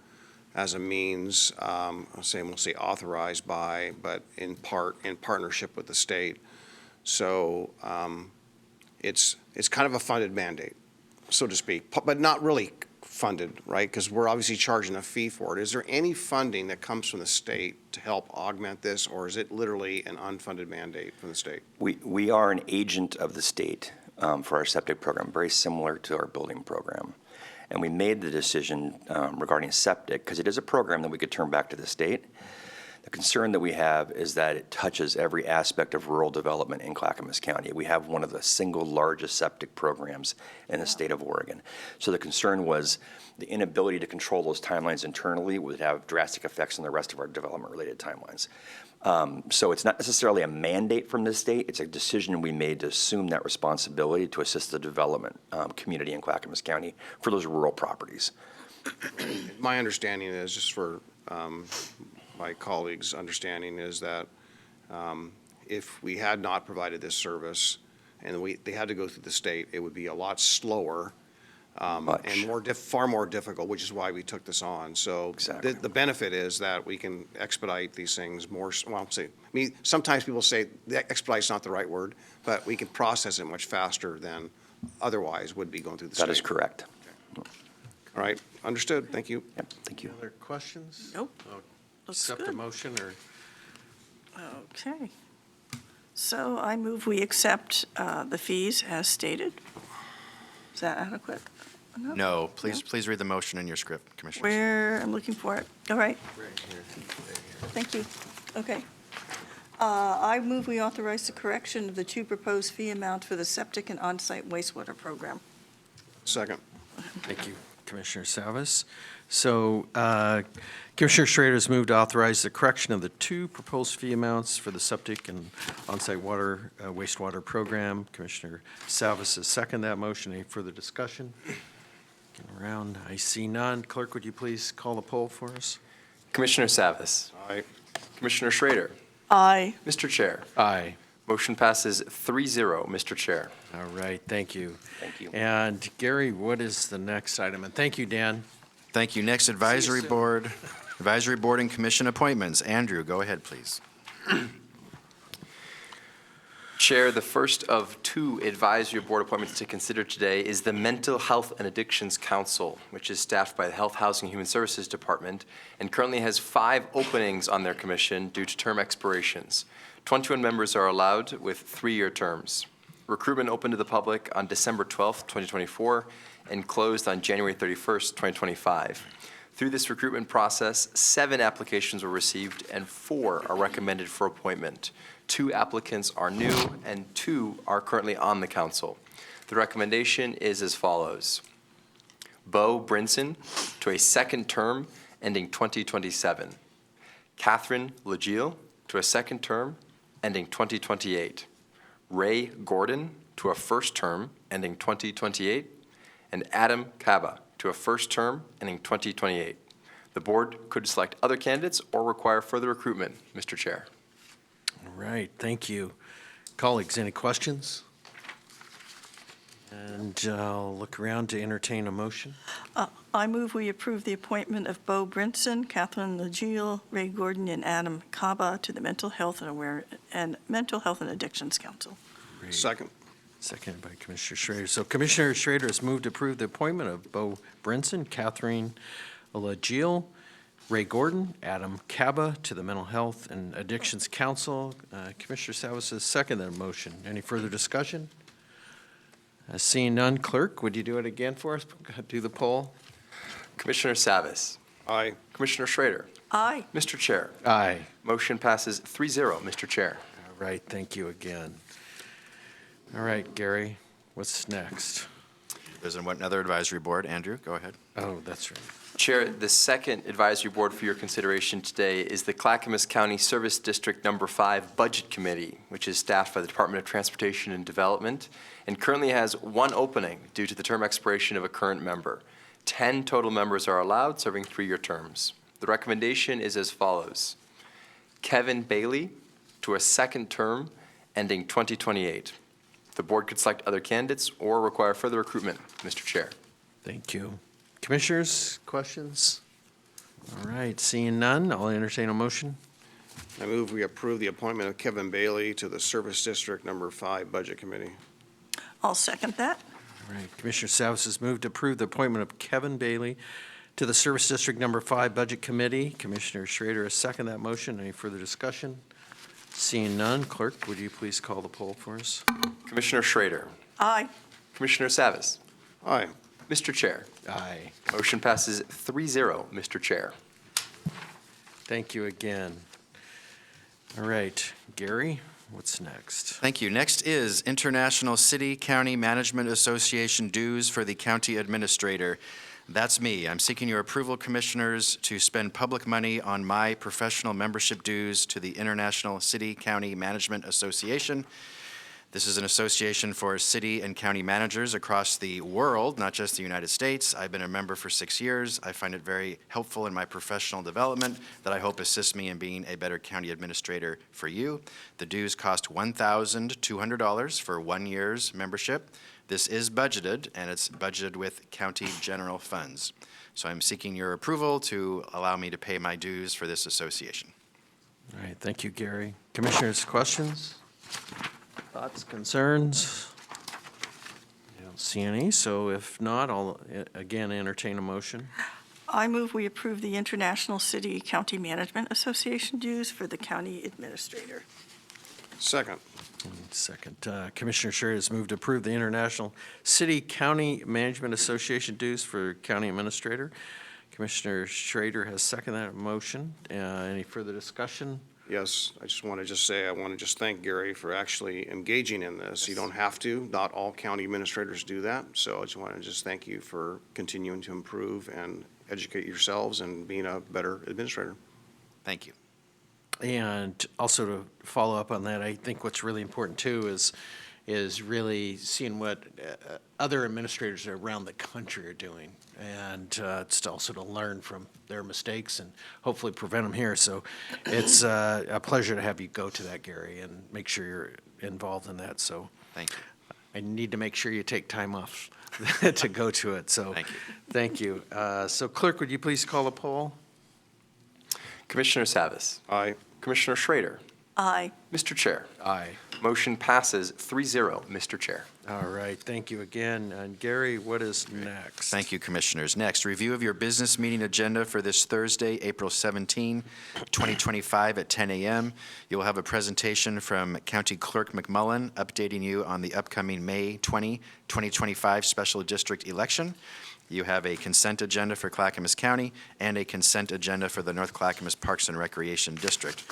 Speaker 4: as a means, we'll say authorized by, but in partnership with the state. So it's kind of a funded mandate, so to speak, but not really funded, right? Because we're obviously charging a fee for it. Is there any funding that comes from the state to help augment this, or is it literally an unfunded mandate from the state?
Speaker 11: We are an agent of the state for our septic program, very similar to our building program. And we made the decision regarding septic, because it is a program that we could turn back to the state. The concern that we have is that it touches every aspect of rural development in Clackamas County. We have one of the single largest septic programs in the state of Oregon. So the concern was the inability to control those timelines internally would have drastic effects on the rest of our development-related timelines. So it's not necessarily a mandate from the state. It's a decision we made to assume that responsibility to assist the development community in Clackamas County for those rural properties.
Speaker 4: My understanding is, just for my colleagues' understanding, is that if we had not provided this service and they had to go through the state, it would be a lot slower and far more difficult, which is why we took this on. So
Speaker 11: Exactly.
Speaker 4: the benefit is that we can expedite these things more, well, sometimes people say expedite's not the right word, but we can process it much faster than otherwise would be going through the state.
Speaker 11: That is correct.
Speaker 4: All right, understood. Thank you.
Speaker 11: Yep, thank you.
Speaker 1: Other questions?
Speaker 3: Nope. Looks
Speaker 1: Accept the
Speaker 3: good.
Speaker 1: motion, or?
Speaker 3: Okay. So I move we accept the fees as stated. Is that adequate? enough?
Speaker 2: No, please read the motion in your script, Commissioners.
Speaker 3: Where, I'm looking for it. All right,
Speaker 1: Right here.
Speaker 3: thank you. Okay. I move we authorize the correction of the two proposed fee amounts for the septic and on-site wastewater program.
Speaker 4: Second.
Speaker 1: Thank you, Commissioner Savas. So Commissioner Schrader has moved to authorize the correction of the two proposed fee amounts for the septic and on-site water, wastewater program. Commissioner Savas has seconded that motion. Any further discussion? Getting around, I see none. Clerk, would you please call the poll for us?
Speaker 6: Commissioner Savas.
Speaker 4: Aye.
Speaker 6: Commissioner Schrader.
Speaker 3: Aye.
Speaker 6: Mr. Chair.
Speaker 1: Aye.
Speaker 6: Motion passes 3-0, Mr. Chair.
Speaker 1: All right, thank you.
Speaker 11: Thank you.
Speaker 1: And Gary, what is the next item? And thank you, Dan.
Speaker 2: Thank you. Next, Advisory
Speaker 1: soon.
Speaker 2: Board. Advisory Board and Commission appointments. Andrew, go ahead, please.
Speaker 6: Chair, the first of two advisory board appointments to consider today is the Mental Health and Addictions Council, which is staffed by the Health, Housing, and Human Services Department, and currently has 5 openings on their commission due to term expirations. 21 members are allowed with 3-year terms. Recruitment opened to the public on December 12th, 2024, and closed on January 31st, 2025. Through this recruitment process, 7 applications were received and 4 are recommended for appointment. 2 applicants are new and 2 are currently on the council. The recommendation is as follows. Bo Brinson to a 2nd term ending 2027. Catherine Legiel to a 2nd term ending 2028. Ray Gordon to a 1st term ending 2028. And Adam Kaba to a 1st term ending 2028. The board could select other candidates or require further recruitment, Mr. Chair.
Speaker 1: All right, thank you. Colleagues, any questions? And I'll look around to entertain a motion.
Speaker 3: I move we approve the appointment of Bo Brinson, Catherine Legiel, Ray Gordon, and Adam Kaba to the Mental Health and Addictions Council.
Speaker 4: Second.
Speaker 1: Seconded by Commissioner Schrader. So Commissioner Schrader has moved to approve the appointment of Bo Brinson, Catherine Legiel, Ray Gordon, Adam Kaba to the Mental Health and Addictions Council. Commissioner Savas has seconded that motion. Any further discussion? Seeing none, Clerk, would you do it again for us? Do the poll?
Speaker 6: Commissioner Savas.
Speaker 4: Aye.
Speaker 6: Commissioner Schrader.
Speaker 3: Aye.
Speaker 6: Mr. Chair.
Speaker 1: Aye.
Speaker 6: Motion passes 3-0, Mr. Chair.
Speaker 1: All right, thank you again. All right, Gary, what's next?
Speaker 2: There's another advisory board. Andrew, go ahead.
Speaker 1: Oh, that's right.
Speaker 6: Chair, the second advisory board for your consideration today is the Clackamas County Service District Number 5 Budget Committee, which is staffed by the Department of Transportation and Development and currently has 1 opening due to the term expiration of a current member. 10 total members are allowed, serving 3-year terms. The recommendation is as follows. Kevin Bailey to a 2nd term ending 2028. The board could select other candidates or require further recruitment, Mr. Chair.
Speaker 1: Thank you. Commissioners, questions? All right, seeing none, I'll entertain a motion.
Speaker 4: I move we approve the appointment of Kevin Bailey to the Service District Number 5 Budget Committee.
Speaker 3: I'll second that.
Speaker 1: right, Commissioner Savas has moved to approve the appointment of Kevin Bailey to the Service District Number 5 Budget Committee. Commissioner Schrader has seconded that motion. Any further discussion? Seeing none, clerk, would you please call the poll for us?
Speaker 6: Commissioner Schrader.
Speaker 3: Aye.
Speaker 6: Commissioner Savas.
Speaker 4: Aye.
Speaker 6: Mr. Chair.
Speaker 1: Aye.
Speaker 6: Motion passes 3-0, Mr. Chair.
Speaker 1: Thank you again. All right, Gary, what's next?
Speaker 2: Thank you. Next is International City County Management Association dues for the county administrator. That's me. I'm seeking your approval, Commissioners, to spend public money on my professional membership dues to the International City County Management Association. This is an association for city and county managers across the world, not just the United States. I've been a member for 6 years. I find it very helpful in my professional development that I hope assists me in being a better county administrator for you. The dues cost $1,200 for 1 year's membership. This is budgeted, and it's budgeted with county general funds. So I'm seeking your approval to allow me to pay my dues for this association.
Speaker 1: All right, thank you, Gary. Commissioners, questions? Thoughts, concerns? I don't see any, so if not, I'll again entertain a motion.
Speaker 3: I move we approve the International City County Management Association dues for the county administrator.
Speaker 4: Second.
Speaker 1: Second, Commissioner Schrader has moved to approve the International City County Management Association dues for county administrator. Commissioner Schrader has seconded that motion. Any further discussion?
Speaker 4: Yes, I just want to say, I want to just thank Gary for actually engaging in this. You don't have to. Not all county administrators do that. So I just want to just thank you for continuing to improve and educate yourselves and being a better administrator.
Speaker 2: Thank you.
Speaker 1: And also to follow up on that, I think what's really important too is really seeing what other administrators around the country are doing. And it's also to learn from their mistakes and hopefully prevent them here. So it's a pleasure to have you go to that, Gary, and make sure you're involved in that. So
Speaker 2: Thank you.
Speaker 1: I need to make sure you take time off to go to it. So
Speaker 2: Thank you.
Speaker 1: Thank you. So clerk, would you please call the poll?
Speaker 6: Commissioner Savas.
Speaker 4: Aye.
Speaker 6: Commissioner Schrader.
Speaker 3: Aye.
Speaker 6: Mr. Chair.
Speaker 1: Aye.
Speaker 6: Motion passes 3-0, Mr. Chair.
Speaker 1: All right, thank you again. And Gary, what is next?
Speaker 2: Thank you, Commissioners. Next, review of your business meeting agenda for this Thursday, April 17, 2025 at 10 a.m. You will have a presentation from County Clerk McMullen updating you on the upcoming May 20, 2025 special district election. You have a consent agenda for Clackamas County and a consent agenda for the North Clackamas Parks and Recreation District.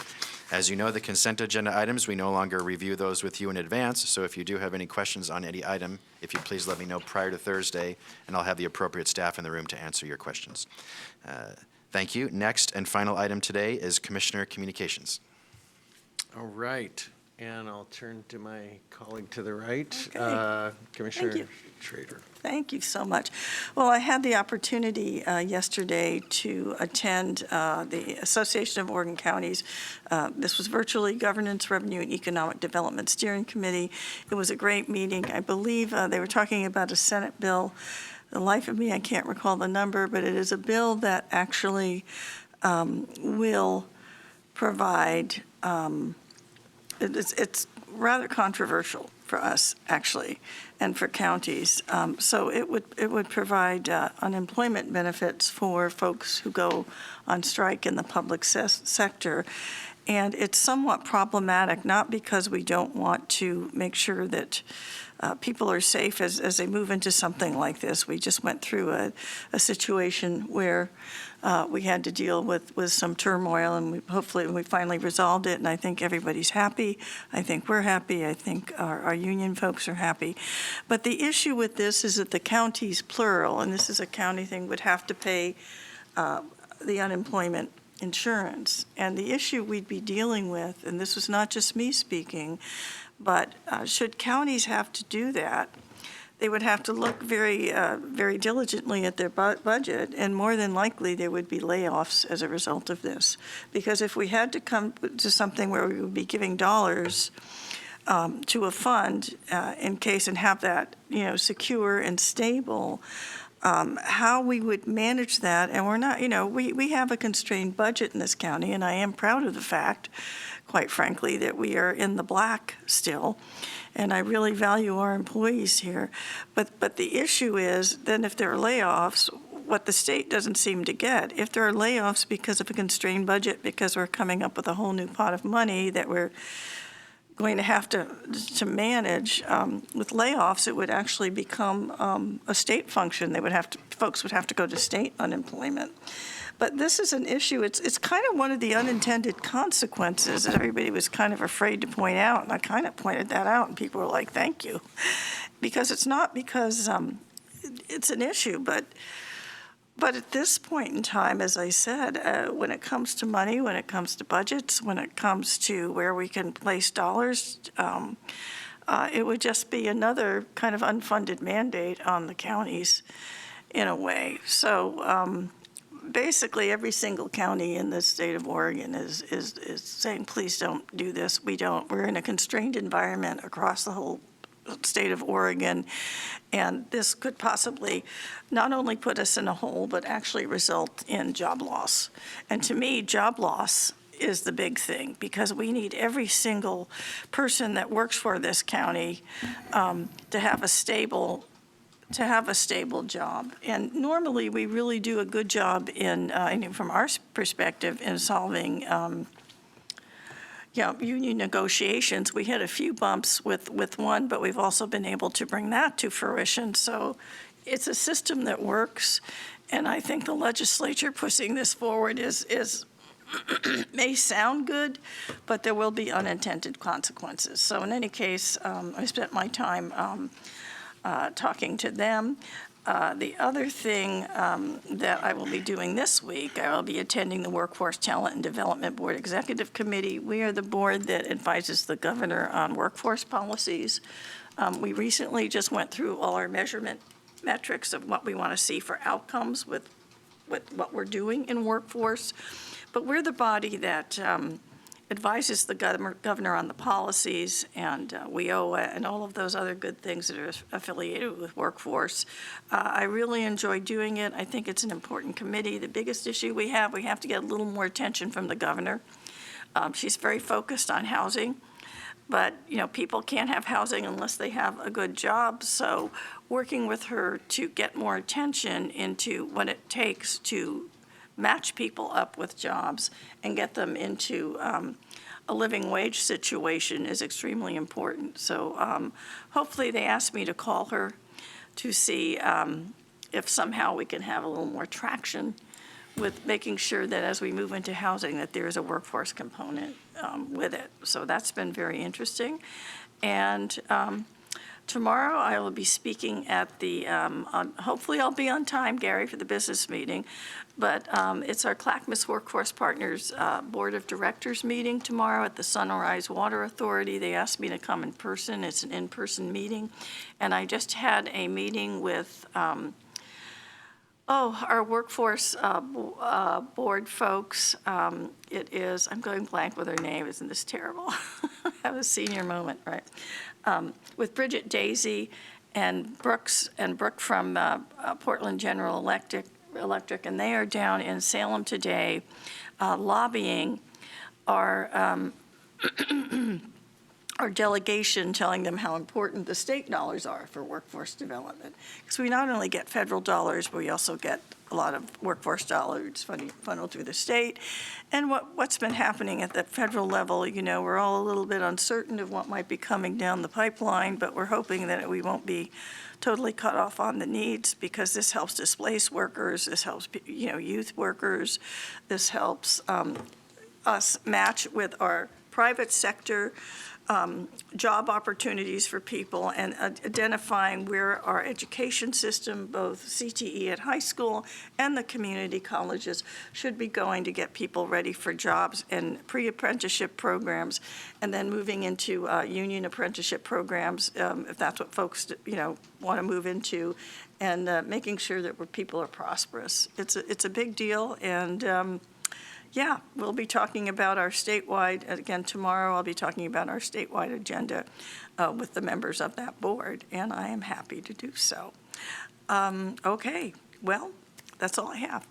Speaker 2: As you know, the consent agenda items, we no longer review those with you in advance, so if you do have any questions on any item, if you please let me know prior to Thursday, and I'll have the appropriate staff in the room to answer your questions. Thank you. Next and final item today is Commissioner Communications.
Speaker 1: All right, and I'll turn to my colleague to the right,
Speaker 3: Okay.
Speaker 1: Commissioner
Speaker 3: you.
Speaker 1: Schrader.
Speaker 3: Thank you so much. Well, I had the opportunity yesterday to attend the Association of Oregon Counties. This was virtually Governance, Revenue, and Economic Development Steering Committee. It was a great meeting. I believe they were talking about a Senate bill. The life of me, I can't recall the number, but it is a bill that actually will provide, it's rather controversial for us, actually, and for counties. So it would provide unemployment benefits for folks who go on strike in the public sector. And it's somewhat problematic, not because we don't want to make sure that people are safe as they move into something like this. We just went through a situation where we had to deal with some turmoil, and hopefully we finally resolved it, and I think everybody's happy. I think we're happy. I think our union folks are happy. But the issue with this is that the counties, plural, and this is a county thing, would have to pay the unemployment insurance. And the issue we'd be dealing with, and this was not just me speaking, but should counties have to do that, they would have to look very, very diligently at their budget, and more than likely there would be layoffs as a result of this. Because if we had to come to something where we would be giving dollars to a fund in case and have that, secure and stable, how we would manage that, and we're not, we have a constrained budget in this county, and I am proud of the fact, quite frankly, that we are in the black still, and I really value our employees here. But the issue is, then if there are layoffs, what the state doesn't seem to get, if there are layoffs because of a constrained budget, because we're coming up with a whole new pot of money that we're going to have to manage, with layoffs, it would actually become a state function. Folks would have to go to state unemployment. But this is an issue, it's kind of one of the unintended consequences that everybody was kind of afraid to point out, and I kind of pointed that out, and people were like, thank you. Because it's not because it's an issue, but at this point in time, as I said, when it comes to money, when it comes to budgets, when it comes to where we can place dollars, it would just be another kind of unfunded mandate on the counties in a way. So basically, every single county in the state of Oregon is saying, please don't do this. We're in a constrained environment across the whole state of Oregon, and this could possibly not only put us in a hole, but actually result in job loss. And to me, job loss is the big thing, because we need every single person that works for this county to have a stable job. And normally, we really do a good job from our perspective, in solving union negotiations. We had a few bumps with one, but we've also been able to bring that to fruition. So it's a system that works, and I think the legislature pushing this forward is may sound good, but there will be unintended consequences. So in any case, I spent my time talking to them. The other thing that I will be doing this week, I will be attending the Workforce Talent and Development Board Executive Committee. We are the board that advises the governor on workforce policies. We recently just went through all our measurement metrics of what we want to see for outcomes with what we're doing in workforce. But we're the body that advises the governor on the policies, and WIOA and all of those other good things that are affiliated with workforce. I really enjoy doing it. I think it's an important committee. The biggest issue we have to get a little more attention from the governor. She's very focused on housing, but people can't have housing unless they have a good job. So working with her to get more attention into what it takes to match people up with jobs and get them into a living wage situation is extremely important. So hopefully they asked me to call her to see if somehow we can have a little more traction with making sure that as we move into housing that there is a workforce component with it. So that's been very interesting. And tomorrow I will be speaking at the, hopefully I'll be on time, Gary, for the business meeting, but it's our Clackamas Workforce Partners Board of Directors meeting tomorrow at the Sunrise Water Authority. They asked me to come in person. It's an in-person meeting. And I just had a meeting with our workforce board folks. It is, I'm going blank with her name, isn't this terrible? Have a senior moment, right? With Bridget Daisy and Brooke from Portland General Electric, and they are down in Salem today lobbying our delegation, telling them how important the state dollars are for workforce development. Because we not only get federal dollars, but we also get a lot of workforce dollars funneled through the state. And what's been happening at the federal level, we're all a little bit uncertain of what might be coming down the pipeline, but we're hoping that we won't be totally cut off on the needs, because this helps displaced workers, this helps youth workers, this helps us match with our private sector job opportunities for people, and identifying where our education system, both CTE at high school and the community colleges, should be going to get people ready for jobs and pre-apprenticeship programs, and then moving into union apprenticeship programs, if that's what folks want to move into, and making sure that people are prosperous. It's a big deal, and yeah, we'll be talking about our statewide, again, tomorrow I'll be talking about our statewide agenda with the members of that board, and I am happy to do so. Okay, well, that's all I have.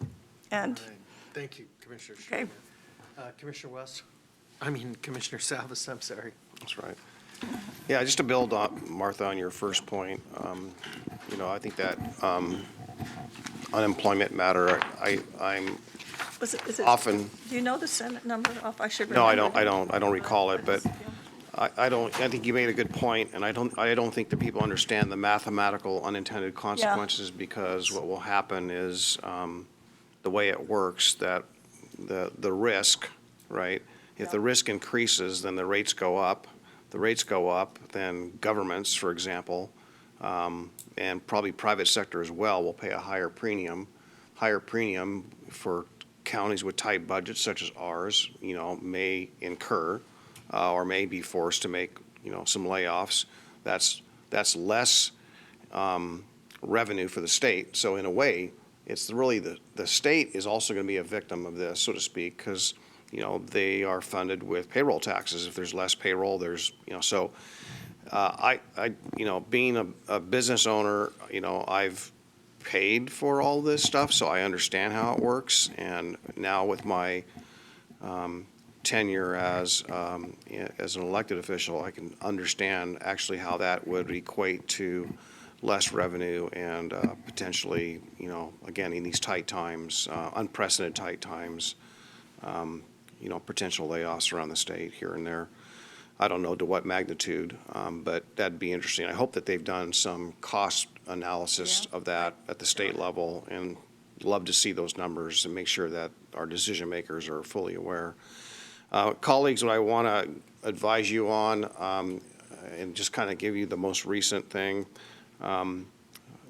Speaker 3: And
Speaker 1: Thank you, Commissioner
Speaker 3: Okay.
Speaker 1: Schumer. Commissioner West? Commissioner Salvis, I'm sorry.
Speaker 4: That's right. Yeah, just to build on, Martha, on your first point, I think that unemployment matter, I'm
Speaker 3: Is it,
Speaker 4: often,
Speaker 3: do you know the Senate number off? I should
Speaker 4: no, I
Speaker 3: remember.
Speaker 4: don't recall it, but I think you made a good point, and I don't think that people understand the mathematical unintended consequences, because what will happen is, the way it works, that the risk, right? If the risk increases, then the rates go up. The rates go up, then governments, for example, and probably private sector as well, will pay a higher premium. Higher premium for counties with tight budgets such as ours, may incur or may be forced to make, some layoffs. That's less revenue for the state. So in a way, it's really the state is also going to be a victim of this, so to speak, because they are funded with payroll taxes. If there's less payroll, there's, so being a business owner, I've paid for all this stuff, so I understand how it works. And now with my tenure as an elected official, I can understand actually how that would equate to less revenue and potentially, again, in these tight times, unprecedented tight times, potential layoffs around the state here and there. I don't know to what magnitude, but that'd be interesting. I hope that they've done some cost analysis of that at the state level, and love to see those numbers and make sure that our decision makers are fully aware. Colleagues, what I want to advise you on, and just kind of give you the most recent thing,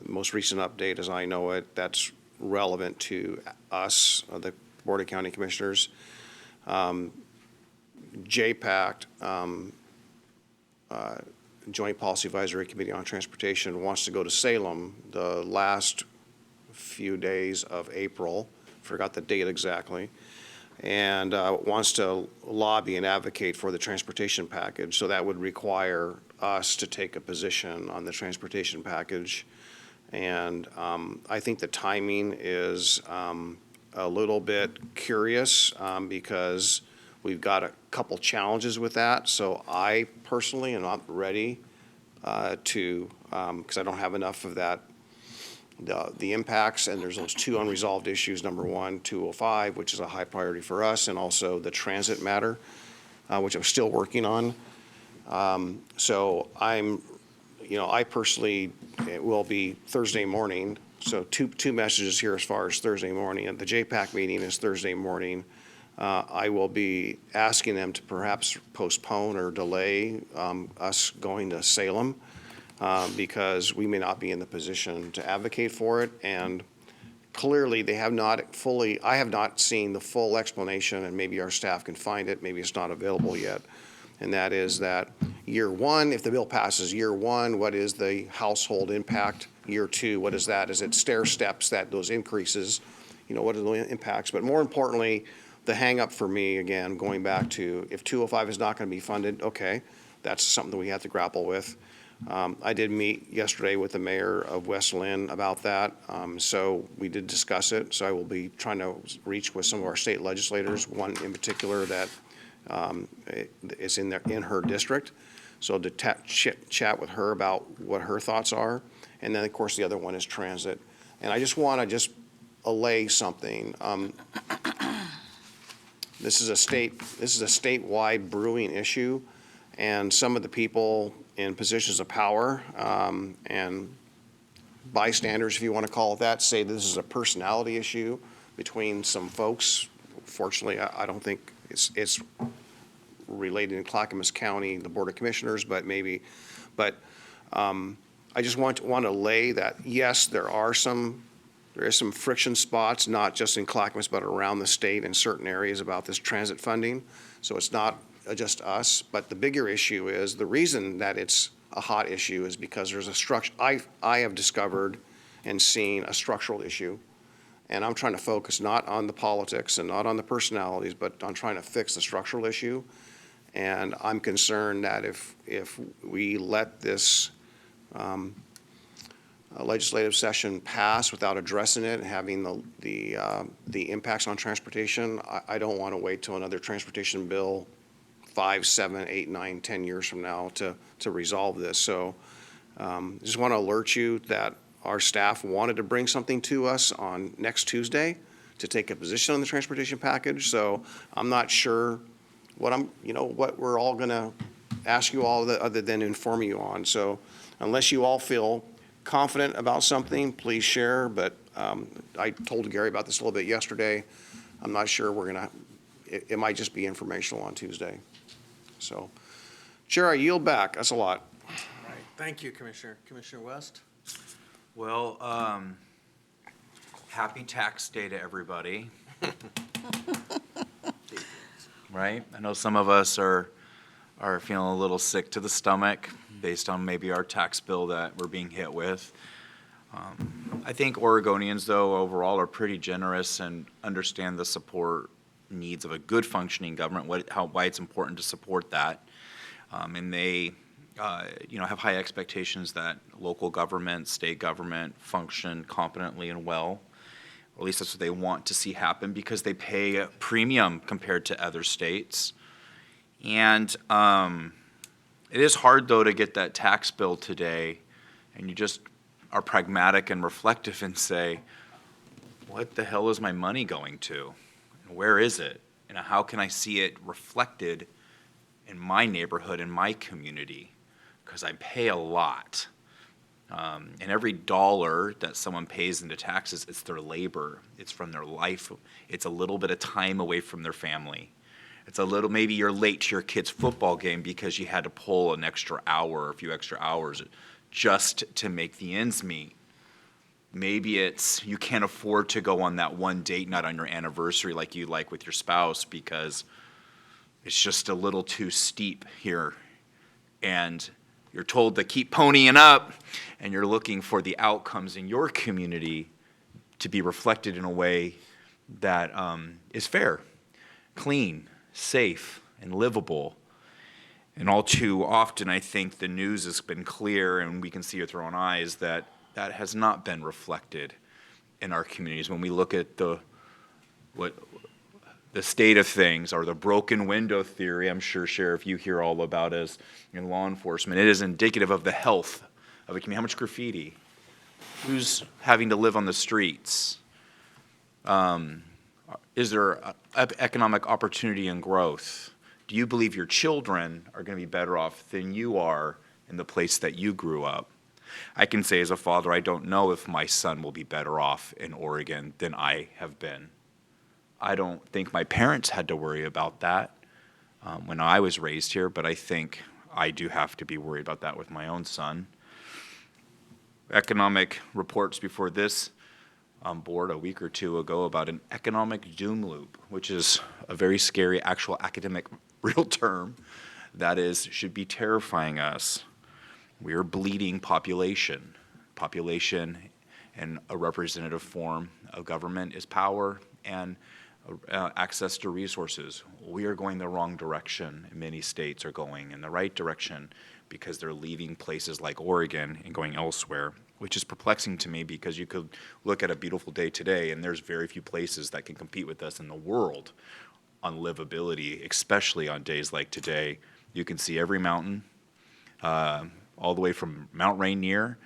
Speaker 4: most recent update as I know it, that's relevant to us, the Board of County Commissioners. JPAC, Joint Policy Advisory Committee on Transportation, wants to go to Salem the last few days of April, forgot the date exactly, and wants to lobby and advocate for the transportation package. So that would require us to take a position on the transportation package. And I think the timing is a little bit curious because we've got a couple challenges with that. So I personally am not ready to, because I don't have enough of that, the impacts, and there's those two unresolved issues. Number one, 205, which is a high priority for us, and also the transit matter, which I'm still working on. So I personally, it will be Thursday morning. So two messages here as far as Thursday morning. The JPAC meeting is Thursday morning. I will be asking them to perhaps postpone or delay us going to Salem because we may not be in the position to advocate for it. And clearly, they have not fully, I have not seen the full explanation, and maybe our staff can find it, maybe it's not available yet. And that is that year one, if the bill passes year one, what is the household impact? Year two, what is that? Is it stair steps, that those increases? What are the impacts? But more importantly, the hang up for me, again, going back to if 205 is not going to be funded, okay, that's something that we have to grapple with. I did meet yesterday with the mayor of West Linn about that, so we did discuss it. So I will be trying to reach with some of our state legislators, one in particular that is in her district. So to chat with her about what her thoughts are. And then, of course, the other one is transit. And I just want to allay something. This is a statewide brewing issue, and some of the people in positions of power and bystanders, if you want to call it that, say this is a personality issue between some folks. Fortunately, I don't think it's related in Clackamas County, the Board of Commissioners, but I just want to lay that, yes, there is some friction spots, not just in Clackamas, but around the state in certain areas about this transit funding. So it's not just us, but the bigger issue is, the reason that it's a hot issue is because there's a structure, I have discovered and seen a structural issue. And I'm trying to focus not on the politics and not on the personalities, but on trying to fix the structural issue. And I'm concerned that if we let this legislative session pass without addressing it and having the impacts on transportation, I don't want to wait till another transportation bill 5, 7, 8, 9, 10 years from now to resolve this. So just want to alert you that our staff wanted to bring something to us on next Tuesday to take a position on the transportation package. So I'm not sure what we're all going to ask you all other than inform you on. So unless you all feel confident about something, please share. But I told Gary about this a little bit yesterday. I'm not sure it might just be informational on Tuesday. So, Chair, I yield back. That's a lot.
Speaker 1: All right, thank you, Commissioner. Commissioner West?
Speaker 9: Well, happy tax day to everybody. Right? I know some of us are feeling a little sick to the stomach based on maybe our tax bill that we're being hit with. I think Oregonians, though, overall are pretty generous and understand the support needs of a good functioning government, why it's important to support that. And they, have high expectations that local government, state government function competently and well. Or at least that's what they want to see happen because they pay a premium compared to other states. And it is hard, though, to get that tax bill today, and you just are pragmatic and reflective and say, what the hell is my money going to? And where is it? And how can I see it reflected in my neighborhood, in my community? Because I pay a lot. And every dollar that someone pays into taxes, it's their labor. It's from their life. It's a little bit of time away from their family. It's a little, maybe you're late to your kid's football game because you had to pull an extra hour or a few extra hours just to make the ends meet. Maybe it's you can't afford to go on that one date night on your anniversary like you like with your spouse because it's just a little too steep here. And you're told to keep ponying up, and you're looking for the outcomes in your community to be reflected in a way that is fair, clean, safe, and livable. And all too often, I think the news has been clear, and we can see with our own eyes, that that has not been reflected in our communities. When we look at the state of things, or the broken window theory, I'm sure, Sheriff, you hear all about as in law enforcement, it is indicative of the health of a community. How much graffiti? Who's having to live on the streets? Is there economic opportunity and growth? Do you believe your children are going to be better off than you are in the place that you grew up? I can say as a father, I don't know if my son will be better off in Oregon than I have been. I don't think my parents had to worry about that when I was raised here, but I think I do have to be worried about that with my own son. Economic reports before this board a week or two ago about an economic doom loop, which is a very scary actual academic real term that should be terrifying us. We are bleeding population. Population in a representative form of government is power and access to resources. We are going the wrong direction. Many states are going in the right direction because they're leaving places like Oregon and going elsewhere, which is perplexing to me because you could look at a beautiful day today and there's very few places that can compete with us in the world on livability, especially on days like today. You can see every mountain, all the way from Mount Rainier.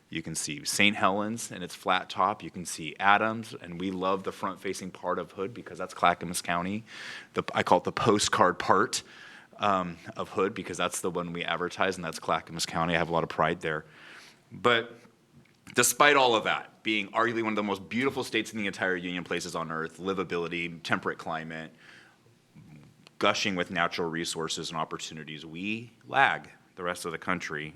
Speaker 9: You can see St. Helens and its flat top. You can see Adams, and we love the front-facing part of Hood because that's Clackamas County. I call it the postcard part of Hood because that's the one we advertise, and that's Clackamas County. I have a lot of pride there. But despite all of that, being arguably one of the most beautiful states in the entire Union, places on earth, livability, temperate climate, gushing with natural resources and opportunities, we lag the rest of the country.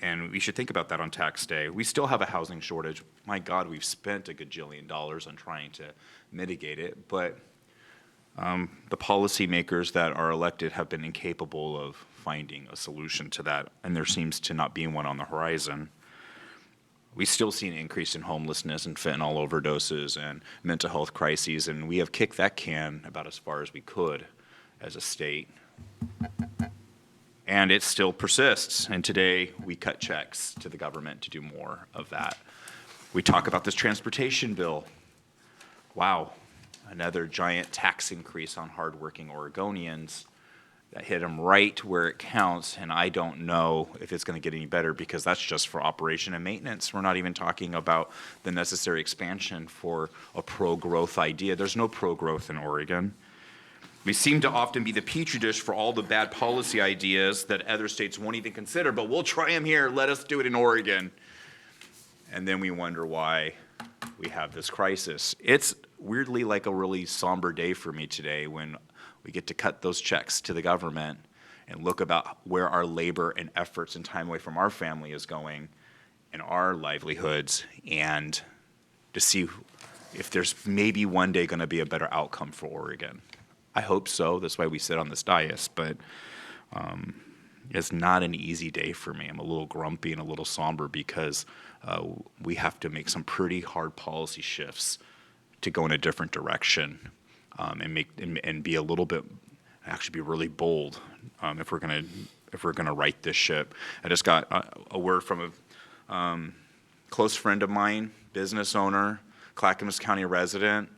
Speaker 9: And we should think about that on tax day. We still have a housing shortage. My God, we've spent a gajillion dollars on trying to mitigate it, but the policymakers that are elected have been incapable of finding a solution to that, and there seems to not be one on the horizon. We still see an increase in homelessness and fentanyl overdoses and mental health crises, and we have kicked that can about as far as we could as a state. And it still persists, and today we cut checks to the government to do more of that. We talk about this transportation bill. Wow, another giant tax increase on hardworking Oregonians. that hit them right where it counts, and I don't know if it's going to get any better because that's just for operation and maintenance. We're not even talking about the necessary expansion for a pro-growth idea. There's no pro-growth in Oregon. We seem to often be the petri dish for all the bad policy ideas that other states won't even consider, but we'll try them here, let us do it in Oregon. And then we wonder why we have this crisis. It's weirdly like a really somber day for me today when we get to cut those checks to the government and look about where our labor and efforts and time away from our family is going and our livelihoods, and to see if there's maybe one day going to be a better outcome for Oregon. I hope so. That's why we sit on this dais, but it's not an easy day for me. I'm a little grumpy and a little somber because we have to make some pretty hard policy shifts to go in a different direction. And be a little bit, actually be really bold if we're gonna right this ship. I just got a word from a close friend of mine, business owner, Clackamas County resident,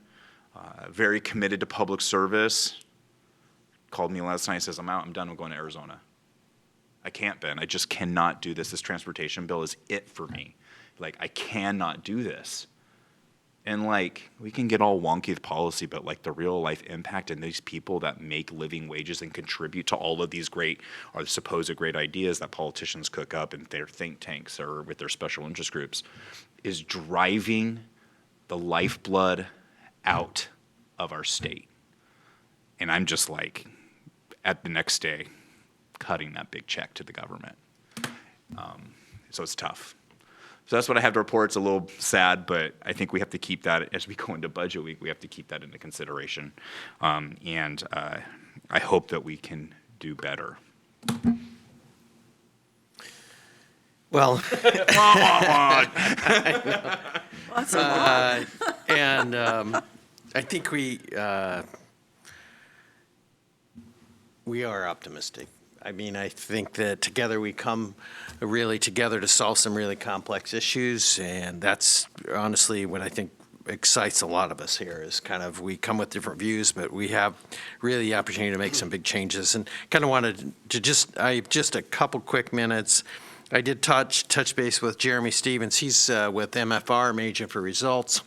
Speaker 9: very committed to public service. Called me last night and says, I'm out, I'm done, I'm going to Arizona. I can't, Ben, I just cannot do this. This transportation bill is it for me. Like, I cannot do this. And like, we can get all wonky with policy, but like the real life impact and these people that make living wages and contribute to all of these great or supposed great ideas that politicians cook up in their think tanks or with their special interest groups is driving the lifeblood out of our state. And I'm just like, at the next day, cutting that big check to the government. So it's tough. So that's what I have to report. It's a little sad, but I think we have to keep that, as we go into budget week, we have to keep that into consideration. And I hope that we can do better.
Speaker 1: Well,
Speaker 3: Lots of love.
Speaker 1: and I think we are optimistic. I mean, I think that together we come really together to solve some really complex issues, and that's honestly what I think excites a lot of us here is kind of we come with different views, but we have really the opportunity to make some big changes. And kind of wanted to just a couple quick minutes. I did touch base with Jeremy Stevens. He's with MFR, Agent for Results.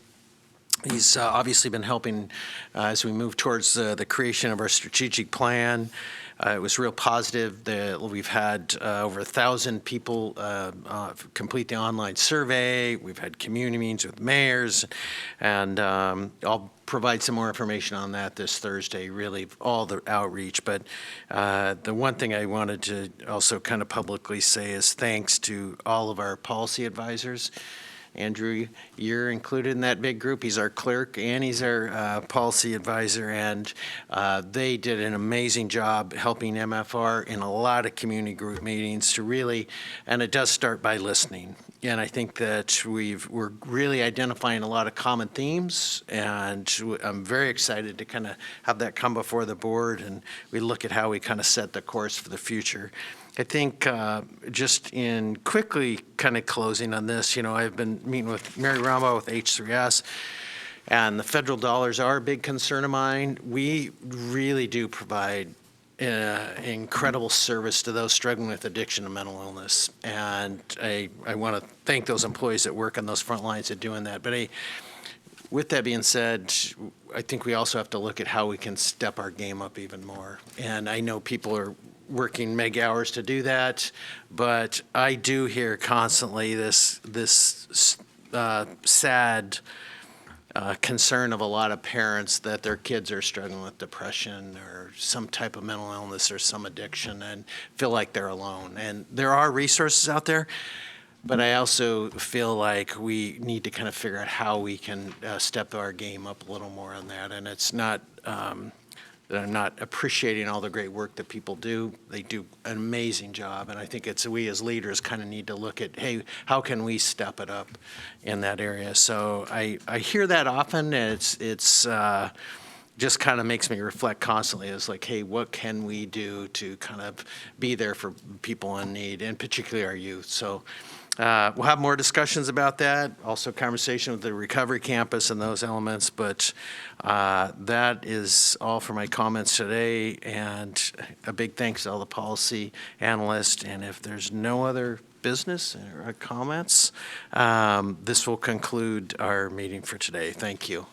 Speaker 1: He's obviously been helping as we move towards the creation of our strategic plan. It was real positive. We've had over 1,000 people complete the online survey. We've had community meetings with mayors, and I'll provide some more information on that this Thursday, really all the outreach. But the one thing I wanted to also kind of publicly say is thanks to all of our policy advisors. Andrew, you're included in that big group. He's our clerk and he's our policy advisor, and they did an amazing job helping MFR in a lot of community group meetings to really, and it does start by listening. And I think that we're really identifying a lot of common themes, and I'm very excited to kind of have that come before the board, and we look at how we kind of set the course for the future. I think just in quickly kind of closing on this, I've been meeting with Mary Rama with H3S, and the federal dollars are a big concern of mine. We really do provide incredible service to those struggling with addiction and mental illness. And I want to thank those employees that work on those front lines of doing that. But with that being said, I think we also have to look at how we can step our game up even more. And I know people are working mega hours to do that, but I do hear constantly this sad concern of a lot of parents that their kids are struggling with depression or some type of mental illness or some addiction and feel like they're alone. And there are resources out there, but I also feel like we need to kind of figure out how we can step our game up a little more on that. And it's not that I'm not appreciating all the great work that people do. They do an amazing job, and I think we as leaders kind of need to look at, hey, how can we step it up in that area? So I hear that often, and it's just kind of makes me reflect constantly. It's like, hey, what can we do to kind of be there for people in need, and particularly our youth? So We'll have more discussions about that, also conversation with the Recovery Campus and those elements, but that is all for my comments today, and a big thanks to all the policy analysts, and if there's no other business or comments, this will conclude our meeting for today. Thank you.